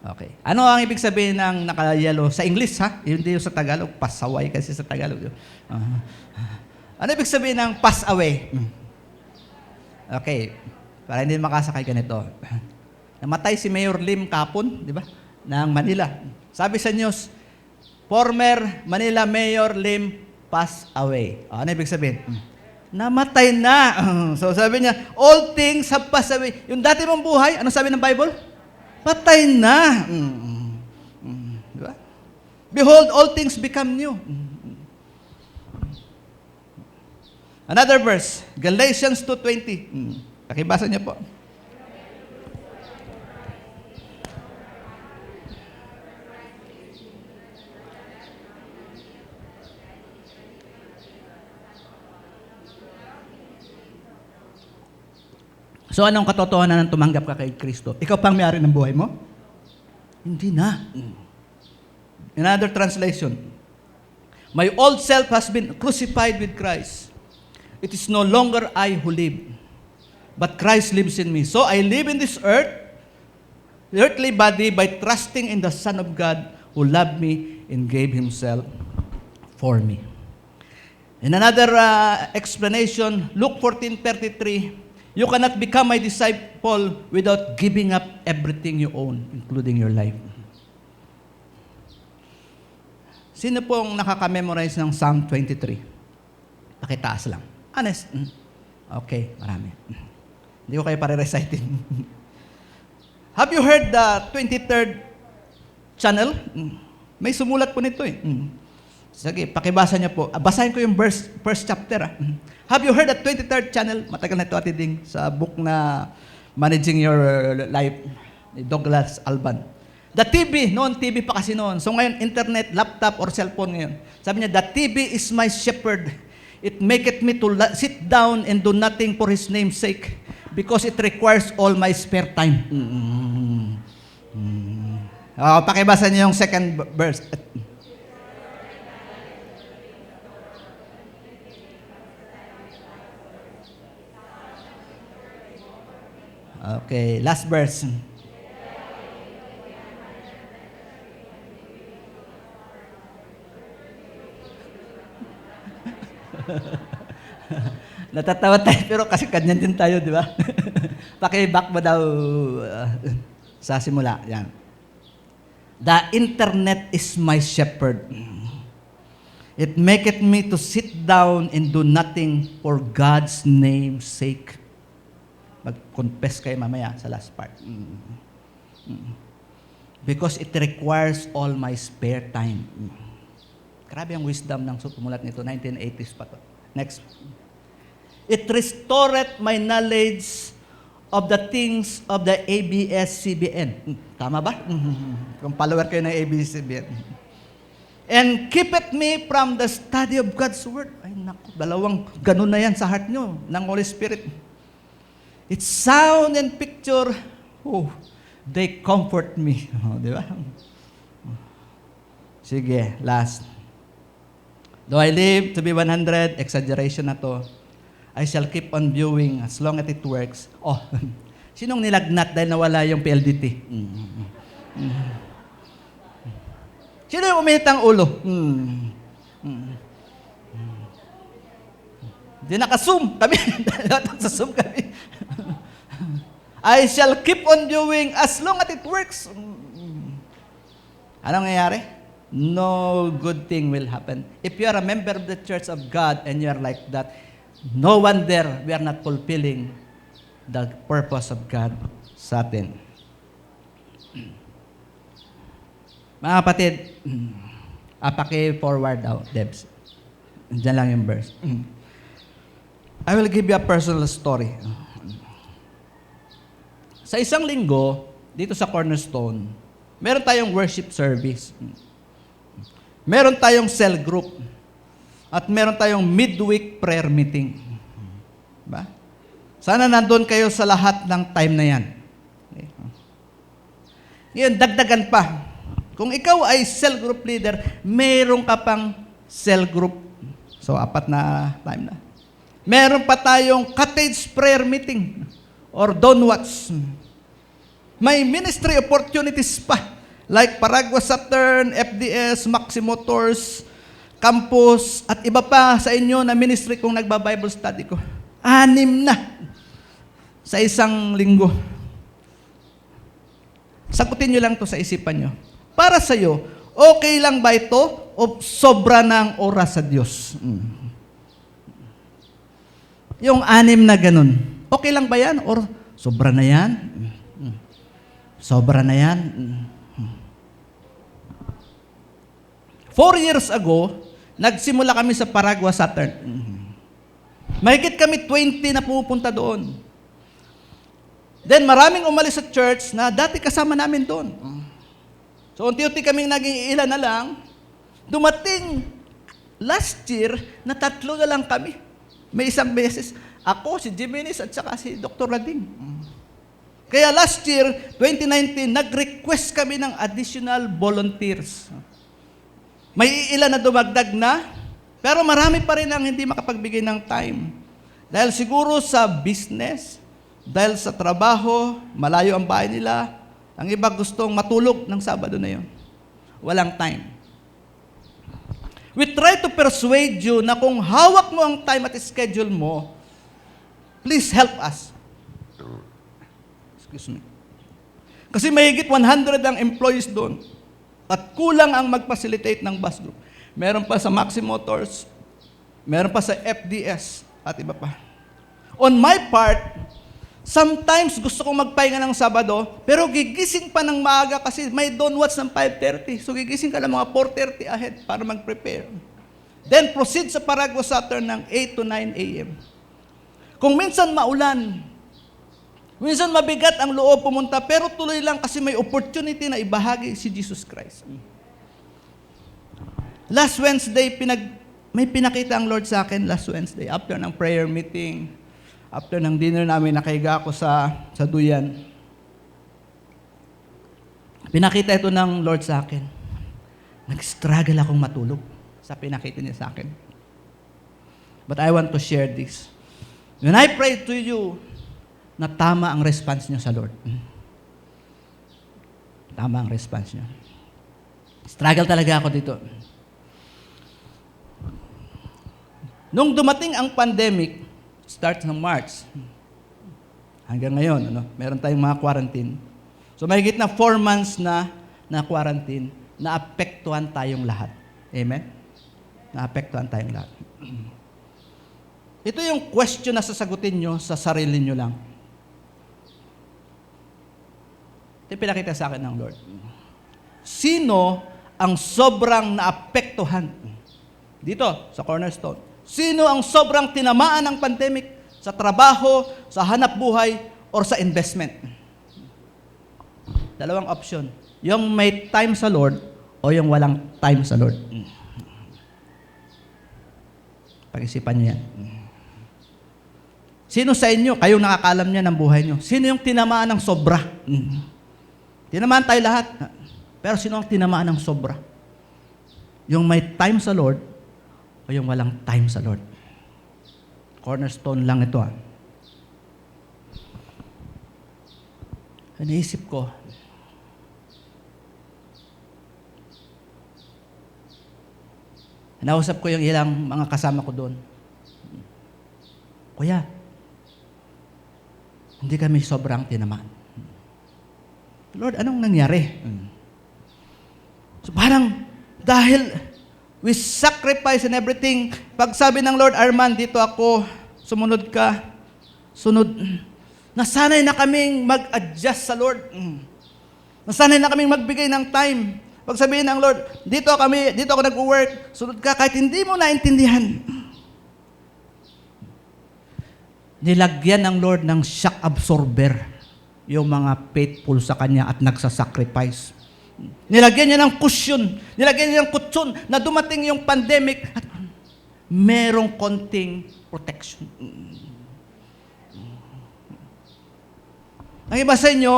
Okay. Ano ang ibig sabihin ng naka-yellow? Sa English, ha? Hindi yung sa Tagalog. Pasaway kasi sa Tagalog. Ano ibig sabihin ng pass away? Okay. Para hindi makasakay ganito. Namatay si Mayor Lim Kapon, di ba? Ng Manila. Sabi sa news, former Manila Mayor Lim pass away. Ano ibig sabihin? Namatay na. So sabi niya, all things have passed away. Yung dati mong buhay, ano sabi ng Bible? Patay na. Diba? Behold, all things become new. Another verse, Galatians 2:20. Pakibasa niyo po. So anong katotohanan ng tumanggap ka kay Kristo? Ikaw pang may-ari ng buhay mo? Hindi na. Another translation. My old self has been crucified with Christ. It is no longer I who live, but Christ lives in me. So I live in this earthly body by trusting in the Son of God who loved me and gave Himself for me. In another explanation, Luke 14:33, you cannot become my disciple without giving up everything you own, including your life. Sino pong nakaka-memorize ng Psalm 23? Pakitaas lang. Honest. Okay, marami. Hindi ko kayo pare-reciting. Have you heard the 23rd channel? May sumulat po nito eh. Sige, pakibasa niyo po. Basahin ko yung first chapter. Have you heard the 23rd channel? Matagal na ito atiding sa book na Managing Your Life ni Douglas Alban. The TV, noon TV pa kasi noon. So ngayon, internet, laptop, or cellphone ngayon. Sabi niya, the TV is my shepherd. It maketh me to sit down and do nothing for His name's sake because it requires all my spare time. Pakibasa niyo yung second verse. Okay, last verse. Natatawa tayo, pero kasi kanyan din tayo, di ba? Paki-back mo daw sa simula. Yan. The internet is my shepherd. It maketh me to sit down and do nothing for God's name's sake. Mag-confess kayo mamaya sa last part. Because it requires all my spare time. Grabe ang wisdom ng sumulat nito. 1980s pa to. Next. It restoreth my knowledge of the things of the ABS-CBN. Tama ba? Kung follower kayo ng ABS-CBN. And keepeth me from the study of God's Word. Ay naku, dalawang ganun na yan sa heart nyo ng Holy Spirit. It's sound and picture. Oh, they comfort me. Oh, di ba? Sige, last. Though I live to be 100, exaggeration na to, I shall keep on viewing as long as it works. Oh, sinong nilagnat dahil nawala yung PLDT? Sino yung umihit ang ulo? Di naka-zoom kami. Sa Zoom kami. I shall keep on viewing as long as it works. Anong nangyayari? No good thing will happen. If you are a member of the Church of God and you are like that, no wonder we are not fulfilling the purpose of God sa atin. Mga kapatid, paki-forward out, Debs. Diyan lang yung verse. I will give you a personal story. Sa isang linggo, dito sa Cornerstone, meron tayong worship service. Meron tayong cell group. At meron tayong midweek prayer meeting. Ba? Sana nandun kayo sa lahat ng time na yan. Okay. Ngayon, dagdagan pa. Kung ikaw ay cell group leader, meron ka pang cell group. So, 4 na time na. Meron pa tayong cottage prayer meeting or dawn watch. May ministry opportunities pa like Paragua Saturn, FDS, Maximotors, Campus, at iba pa sa inyo na ministry kung nagba-Bible study ko. 6 na sa isang linggo. Sagutin nyo lang to sa isipan nyo. Para sa'yo, okay lang ba ito o sobra ng oras sa Diyos? Yung 6 na ganun. Okay lang ba yan? Or sobra na yan? Sobra na yan? 4 years ago, nagsimula kami sa Paragua Saturn. Mahigit kami 20 na pumupunta doon. Then maraming umalis sa church na dati kasama namin doon. So unti-unti kaming naging ilan na lang. Dumating last year na 3 na lang kami. May isang beses, ako, si Jimenez at saka si Dr. Rading. Kaya last year, 2019, nag-request kami ng additional volunteers. May ilan na dumagdag na, pero marami pa rin ang hindi makapagbigay ng time. Dahil siguro sa business, dahil sa trabaho, malayo ang bahay nila, ang iba gustong matulog ng Sabado na yun. Walang time. We try to persuade you na kung hawak mo ang time at schedule mo, please help us. Excuse me. Kasi mahigit 100 ang employees doon. At kulang ang mag-facilitate ng bus group. Meron pa sa Maximotors, meron pa sa FDS, at iba pa. On my part, sometimes gusto kong magpahinga ng Sabado, pero gigising pa ng maaga kasi may dawn watch ng 5:30. So gigising ka ng mga 4:30 ahead para mag-prepare. Then proceed sa Paragua Saturn ng 8 to 9 a.m. Kung minsan maulan, minsan mabigat ang loob pumunta, pero tuloy lang kasi may opportunity na ibahagi si Jesus Christ. Last Wednesday, may pinakita ang Lord sa akin last Wednesday, after ng prayer meeting, after ng dinner namin, nakahiga ako sa duyan. Pinakita ito ng Lord sa akin. Nag-struggle akong matulog sa pinakita niya sa akin. But I want to share this. When I pray to you, na tama ang response niyo sa Lord. Tama ang response niyo. Struggle talaga ako dito. Nung dumating ang pandemic, start ng March, hanggang ngayon, meron tayong mga quarantine. So mahigit na 4 months na quarantine, naapektuhan tayong lahat. Amen? Naapektuhan tayong lahat. Ito yung question na sasagutin nyo sa sarili nyo lang. Ito yung pinakita sa akin ng Lord. Sino ang sobrang naapektuhan? Dito, sa Cornerstone. Sino ang sobrang tinamaan ng pandemic? sa trabaho, sa hanap buhay, or sa investment. Dalawang option. Yung may time sa Lord o yung walang time sa Lord. Pag-isipan niyo yan. Sino sa inyo, kayong nakakaalam niya ng buhay niyo? Sino yung tinamaan ng sobra? Tinamaan tayo lahat. Pero sino ang tinamaan ng sobra? Yung may time sa Lord o yung walang time sa Lord? Cornerstone lang ito. Naisip ko, nausap ko yung ilang mga kasama ko doon. Kuya, hindi kami sobrang tinamaan. Lord, anong nangyari? So parang dahil we sacrifice and everything, pag sabi ng Lord, Arman, dito ako, sumunod ka, sunod. Nasanay na kaming mag-adjust sa Lord. Nasanay na kaming magbigay ng time. Pag sabihin ng Lord, dito ako nag-work, sunod ka, kahit hindi mo naintindihan. Nilagyan ng Lord ng shock absorber yung mga faithful sa Kanya at nagsasacrifice. Nilagyan niya ng cushion, nilagyan niya ng kutsyon na dumating yung pandemic at merong konting protection. Ang iba sa inyo,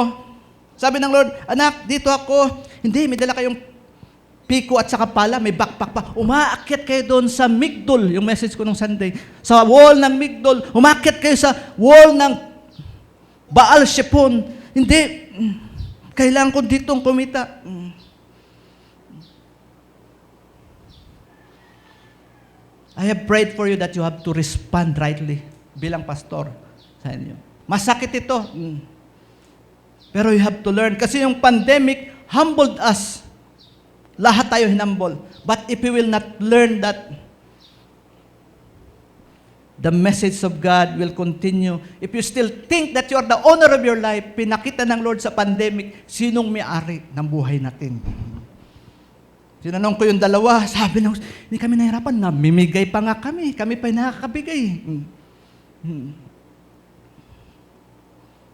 sabi ng Lord, anak, dito ako, hindi, may dala kayong piko at saka pala, may backpack pa. Umaakyat kayo doon sa Migdol, yung message ko nung Sunday. Sa wall ng Migdol, umaakyat kayo sa wall ng Baal Shepon. Hindi, kailangan ko ditong kumita. I have prayed for you that you have to respond rightly bilang pastor sa inyo. Masakit ito. Pero you have to learn. Kasi yung pandemic humbled us. Lahat tayo hinumble. But if we will not learn that, the message of God will continue. If you still think that you are the owner of your life, pinakita ng Lord sa pandemic, sinong may-ari ng buhay natin? Sinanong ko yung dalawa, sabi nang, hindi kami nahirapan, namimigay pa nga kami. Kami pa nakakabigay.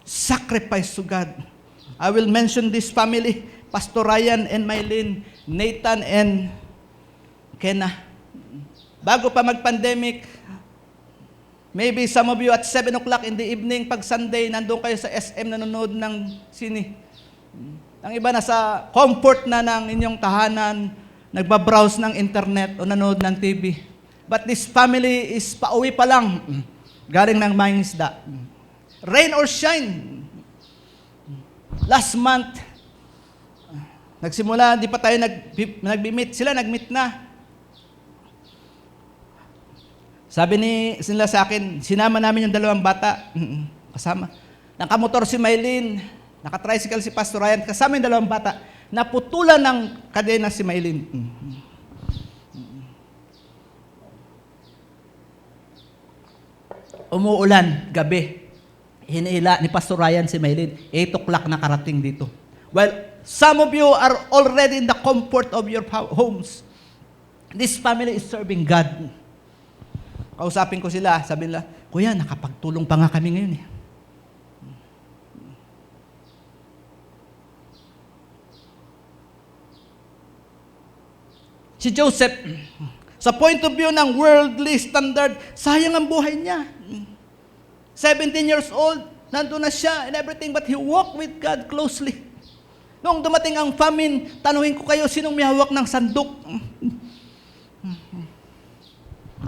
Sacrifice to God. I will mention this family, Pastor Ryan and Mylene, Nathan and Kenna. Bago pa mag-pandemic, maybe some of you at 7 o'clock in the evening, pag Sunday, nandun kayo sa SM nanonood ng sine. Ang iba nasa comfort na ng inyong tahanan, nagbabrowse ng internet o nanonood ng TV. But this family is pauwi pa lang, galing ng mangingisda. Rain or shine. Last month, nagsimula, di pa tayo nag-meet. Sila nag-meet na. Sabi nila sa akin, sinama namin yung dalawang bata. Kasama. Nakamotor si Mylene, nakatricycle si Pastor Ryan, kasama yung dalawang bata. Naputulan ng kadena si Mylene. Umuulan, gabi. Hinila ni Pastor Ryan si Mylene. 8 o'clock nakarating dito. Well, some of you are already in the comfort of your homes. This family is serving God. Kausapin ko sila, sabi nila, Kuya, nakapagtulong pa nga kami ngayon eh. Si Joseph, sa point of view ng worldly standard, sayang ang buhay niya. 17 years old, nandun na siya and everything, but he walked with God closely. Noong dumating ang famine, tanungin ko kayo, sinong may hawak ng sandok?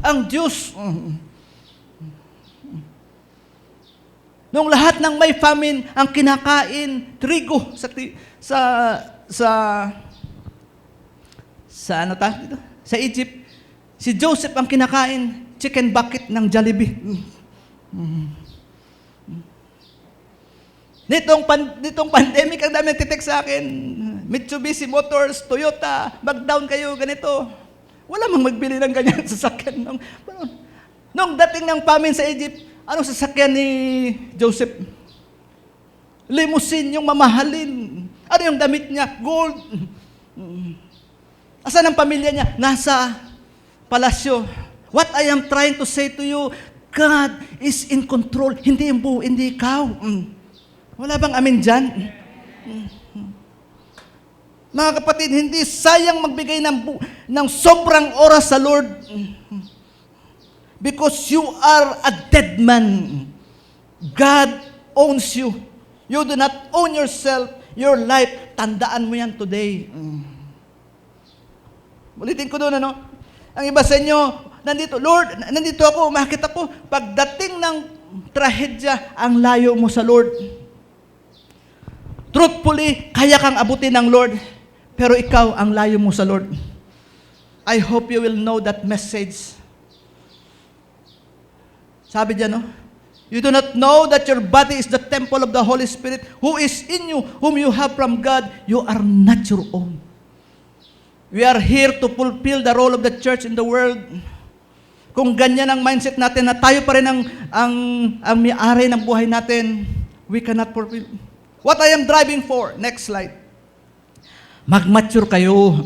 Ang Diyos. Noong lahat ng may famine, ang kinakain, trigo sa Egypt. Si Joseph ang kinakain, chicken bucket ng Jollibee. Nitong pandemic, ang dami nagtitext sa akin, Mitsubishi Motors, Toyota, mag-down kayo, ganito. Wala mang magbili ng ganyan sasakyan. Nung dating ng famine sa Egypt, anong sasakyan ni Joseph? Limousine, yung mamahalin. Ano yung damit niya? Gold. Asan ang pamilya niya? Nasa palasyo. What I am trying to say to you, God is in control. Hindi yung buo, hindi ikaw. Wala bang amin dyan? Mga kapatid, hindi sayang magbigay ng sobrang oras sa Lord. Because you are a dead man. God owns you. You do not own yourself, your life. Tandaan mo yan today. Ulitin ko doon, Ang iba sa inyo, Lord, nandito ako, umakit ako. Pagdating ng trahedya, ang layo mo sa Lord. Truthfully, kaya kang abutin ng Lord, pero ikaw ang layo mo sa Lord. I hope you will know that message. Sabi diyan, you do not know that your body is the temple of the Holy Spirit who is in you, whom you have from God. You are not your own. We are here to fulfill the role of the church in the world. Kung ganyan ang mindset natin na tayo pa rin ang may-ari ng buhay natin, we cannot fulfill. What I am driving for, next slide. Mag-mature kayo.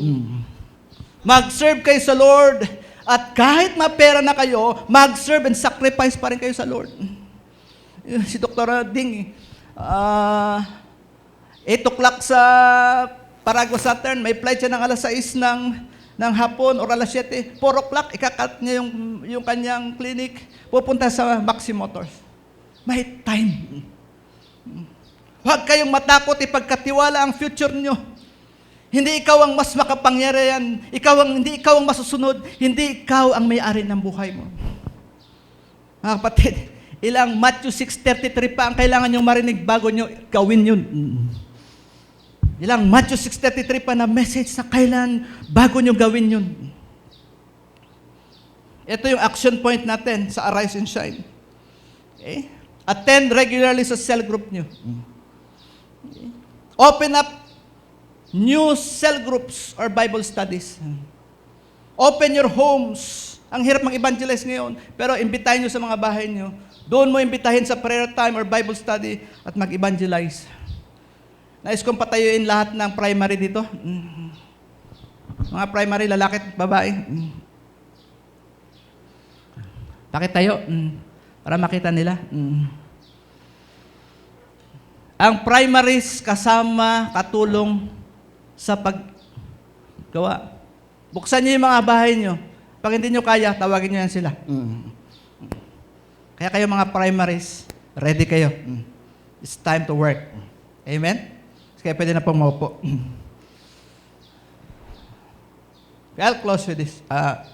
Mag-serve kayo sa Lord. At kahit mapera na kayo, mag-serve and sacrifice pa rin kayo sa Lord. Si Dr. Ding, 8 o'clock sa Parago Saturn, may flight siya ng alas 6 ng hapon or alas 7. 4 o'clock, ikakat niya yung kanyang clinic, pupunta sa Maxi Motors. May time. Huwag kayong matakot, ipagkatiwala ang future nyo. Hindi ikaw ang mas makapangyarihan, hindi ikaw ang masusunod, hindi ikaw ang may-ari ng buhay mo. Mga kapatid, ilang Matthew 6:33 pa ang kailangan nyo marinig bago nyo gawin yun. Ilang Matthew 6:33 pa na message na kailan bago nyo gawin yun. Ito yung action point natin sa Arise and Shine. Okay? Attend regularly sa cell group nyo. Okay? Open up new cell groups or Bible studies. Open your homes. Ang hirap mag-evangelize ngayon, pero imbitahin nyo sa mga bahay nyo. Doon mo imbitahin sa prayer time or Bible study at mag-evangelize. Nais kong patayuin lahat ng primary dito. Mga primary, lalaki at babae. Pakitayo para makita nila. Ang primaries kasama katulong sa paggawa. Buksan niyo yung mga bahay niyo. Pag hindi niyo kaya, tawagin niyo yan sila. Kaya kayo mga primaries, ready kayo. It's time to work. Amen? Kaya pwede na pong maupo. I'll close with this.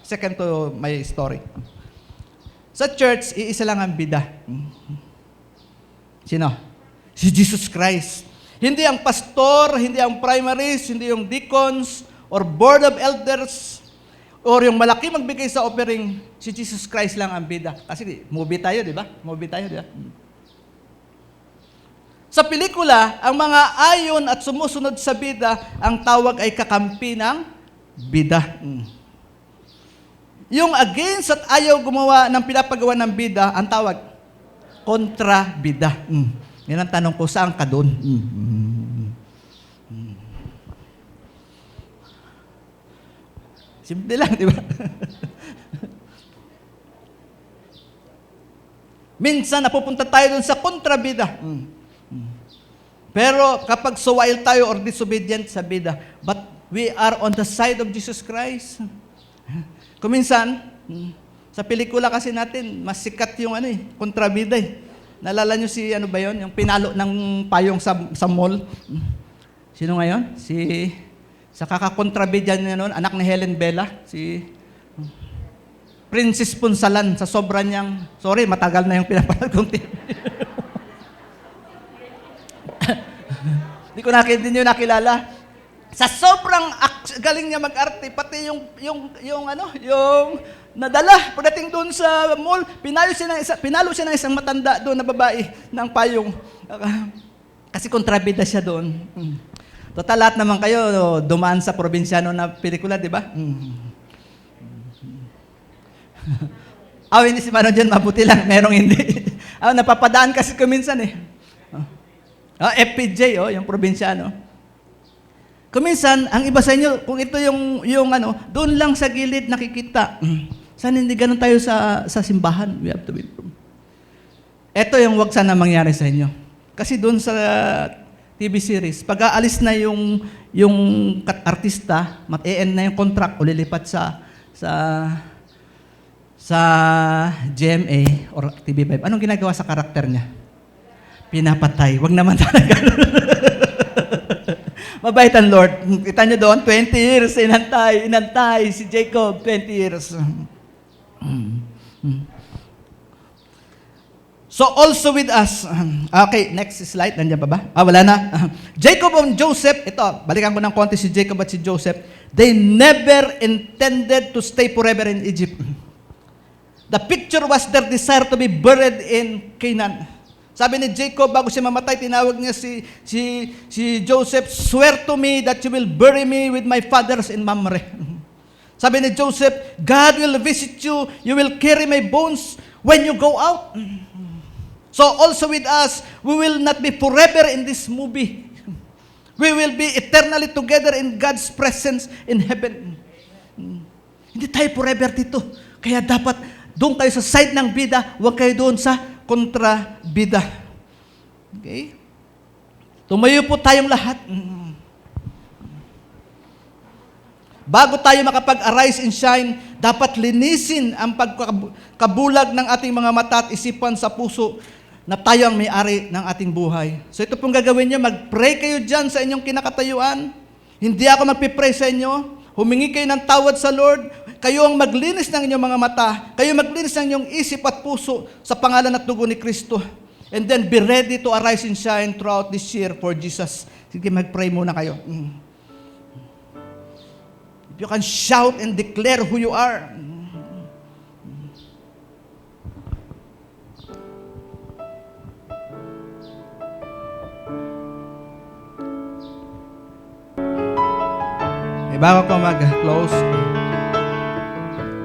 Second to my story. Sa church, iisa lang ang bida. Sino? Si Jesus Christ. Hindi ang pastor, hindi ang primaries, hindi yung deacons, or board of elders, or yung malaki magbigay sa offering. Si Jesus Christ lang ang bida. Kasi movie tayo, di ba? Movie tayo, di ba? Sa pelikula, ang mga ayon at sumusunod sa bida, ang tawag ay kakampi ng bida. Yung against at ayaw gumawa ng pinapagawa ng bida, ang tawag, kontra bida. Yan ang tanong ko, saan ka doon? Simple lang, di ba? Minsan, napupunta tayo doon sa kontrabida. Pero kapag suwail tayo or disobedient sa bida, but we are on the side of Jesus Christ. Kuminsan, sa pelikula kasi natin, mas sikat yung kontrabida eh. Nalala nyo si yung pinalo ng payong sa mall? Sino ngayon? Sa kakakontrabida niya noon, anak ni Helen Bella, si Princess Punsalan, sa sobra niyang, sorry, matagal na yung pinapanood kong TV. Hindi ko nakilala. Sa sobrang galing niya mag-arte, pati yung nadala pagdating doon sa mall, pinalo siya ng isang matanda doon na babae ng payong. Kasi kontrabida siya doon. Total, lahat naman kayo dumaan sa probinsyano na pelikula, di ba? Hindi si Mano dyan, mabuti lang, merong hindi. Napapadaan kasi kuminsan eh. FPJ, yung probinsyano. Kuminsan, ang iba sa inyo, kung ito yung doon lang sa gilid nakikita. Sana hindi ganun tayo sa simbahan. We have to be firm. Ito yung wag sana mangyari sa inyo. Kasi doon sa TV series, pag aalis na yung artista, mat-end na yung contract, o lilipat sa GMA or TV5, anong ginagawa sa karakter niya? Pinapatay. Wag naman talaga. Mabait ang Lord. Kita niyo doon, 20 years, inantay si Jacob, 20 years. So also with us, okay, next slide, nandiyan pa ba? Wala na. Jacob and Joseph, ito, balikan ko ng konti si Jacob at si Joseph, they never intended to stay forever in Egypt. The picture was their desire to be buried in Canaan. Sabi ni Jacob, bago siya mamatay, tinawag niya si Joseph, swear to me that you will bury me with my fathers in Mamre. Sabi ni Joseph, God will visit you, you will carry my bones when you go out. So also with us, we will not be forever in this movie. We will be eternally together in God's presence in heaven. Hindi tayo forever dito. Kaya dapat doon kayo sa side ng bida, huwag kayo doon sa kontra-bida. Okay? Tumayo po tayong lahat. Bago tayo makapag-arise and shine, dapat linisin ang pagkabulag ng ating mga mata at isipan sa puso na tayo ang may-ari ng ating buhay. So ito pong gagawin niyo, mag-pray kayo dyan sa inyong kinakatayuan. Hindi ako magpipray sa inyo. Humingi kayo ng tawad sa Lord. Kayo ang maglinis ng inyong mga mata. Kayo maglinis ng inyong isip at puso sa pangalan at dugo ni Kristo. And then be ready to arise and shine throughout this year for Jesus. Sige, mag-pray muna kayo. If you can shout and declare who you are. Bago ko mag-close,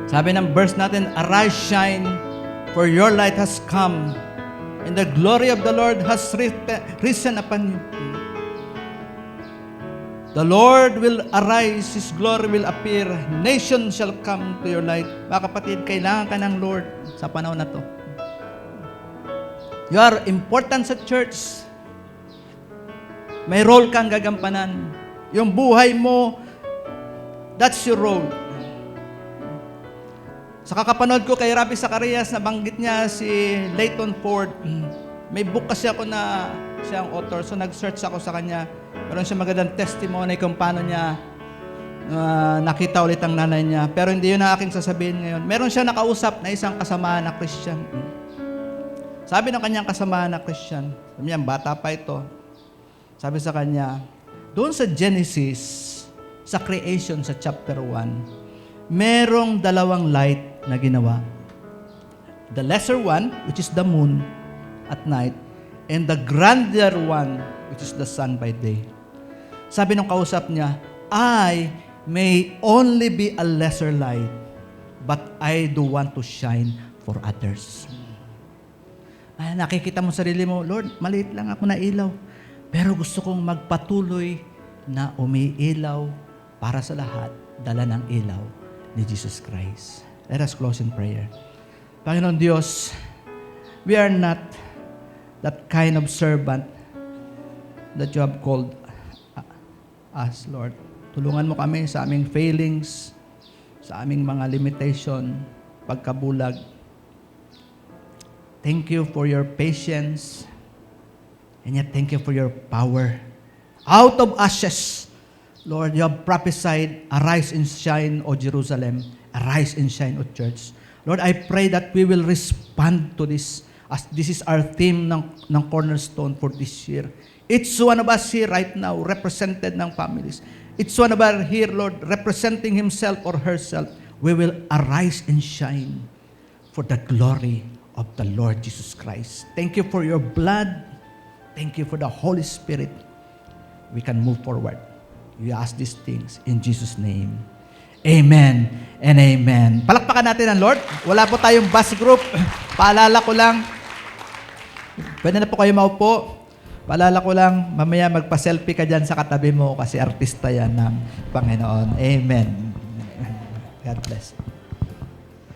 sabi ng verse natin, arise, shine, for your light has come, and the glory of the Lord has risen upon you. The Lord will arise, His glory will appear, nations shall come to your light. Mga kapatid, kailangan ka ng Lord sa panahon na to. You are important sa church. May role kang gagampanan. Yung buhay mo, that's your role. Sa kakapanood ko kay Rabbi Zacarias, nabanggit niya si Layton Ford. May book kasi ako na siya ang author, so nag-search ako sa kanya. Meron siya magandang testimony kung paano niya nakita ulit ang nanay niya. Pero hindi yun ang aking sasabihin ngayon. Meron siya nakausap na isang kasamahan na Christian. Sabi ng kanyang kasamahan na Christian, sabi niya, bata pa ito. Sabi sa kanya, doon sa Genesis, sa creation sa chapter 1, merong dalawang light na ginawa. The lesser one, which is the moon at night, and the grander one, which is the sun by day. Sabi ng kausap niya, I may only be a lesser light, but I do want to shine for others. Nakikita mo sarili mo, Lord, maliit lang ako na ilaw, pero gusto kong magpatuloy na umiilaw para sa lahat, dala ng ilaw ni Jesus Christ. Let us close in prayer. Panginoon Diyos, we are not that kind of servant that you have called us, Lord. Tulungan mo kami sa aming failings, sa aming mga limitation, pagkabulag. Thank you for your patience, and yet thank you for your power. Out of ashes, Lord, you have prophesied, arise and shine, O Jerusalem. Arise and shine, O church. Lord, I pray that we will respond to this, as this is our theme ng Cornerstone for this year. Each one of us here right now, represented ng families. Each one of us here, Lord, representing himself or herself, we will arise and shine for the glory of the Lord Jesus Christ. Thank you for your blood. Thank you for the Holy Spirit. We can move forward. We ask these things in Jesus' name. Amen and amen. Palakpakan natin ang Lord. Wala po tayong bus group. Paalala ko lang, pwede na po kayo maupo. Paalala ko lang, mamaya magpa-selfie ka dyan sa katabi mo kasi artista yan ng Panginoon. Amen. God bless.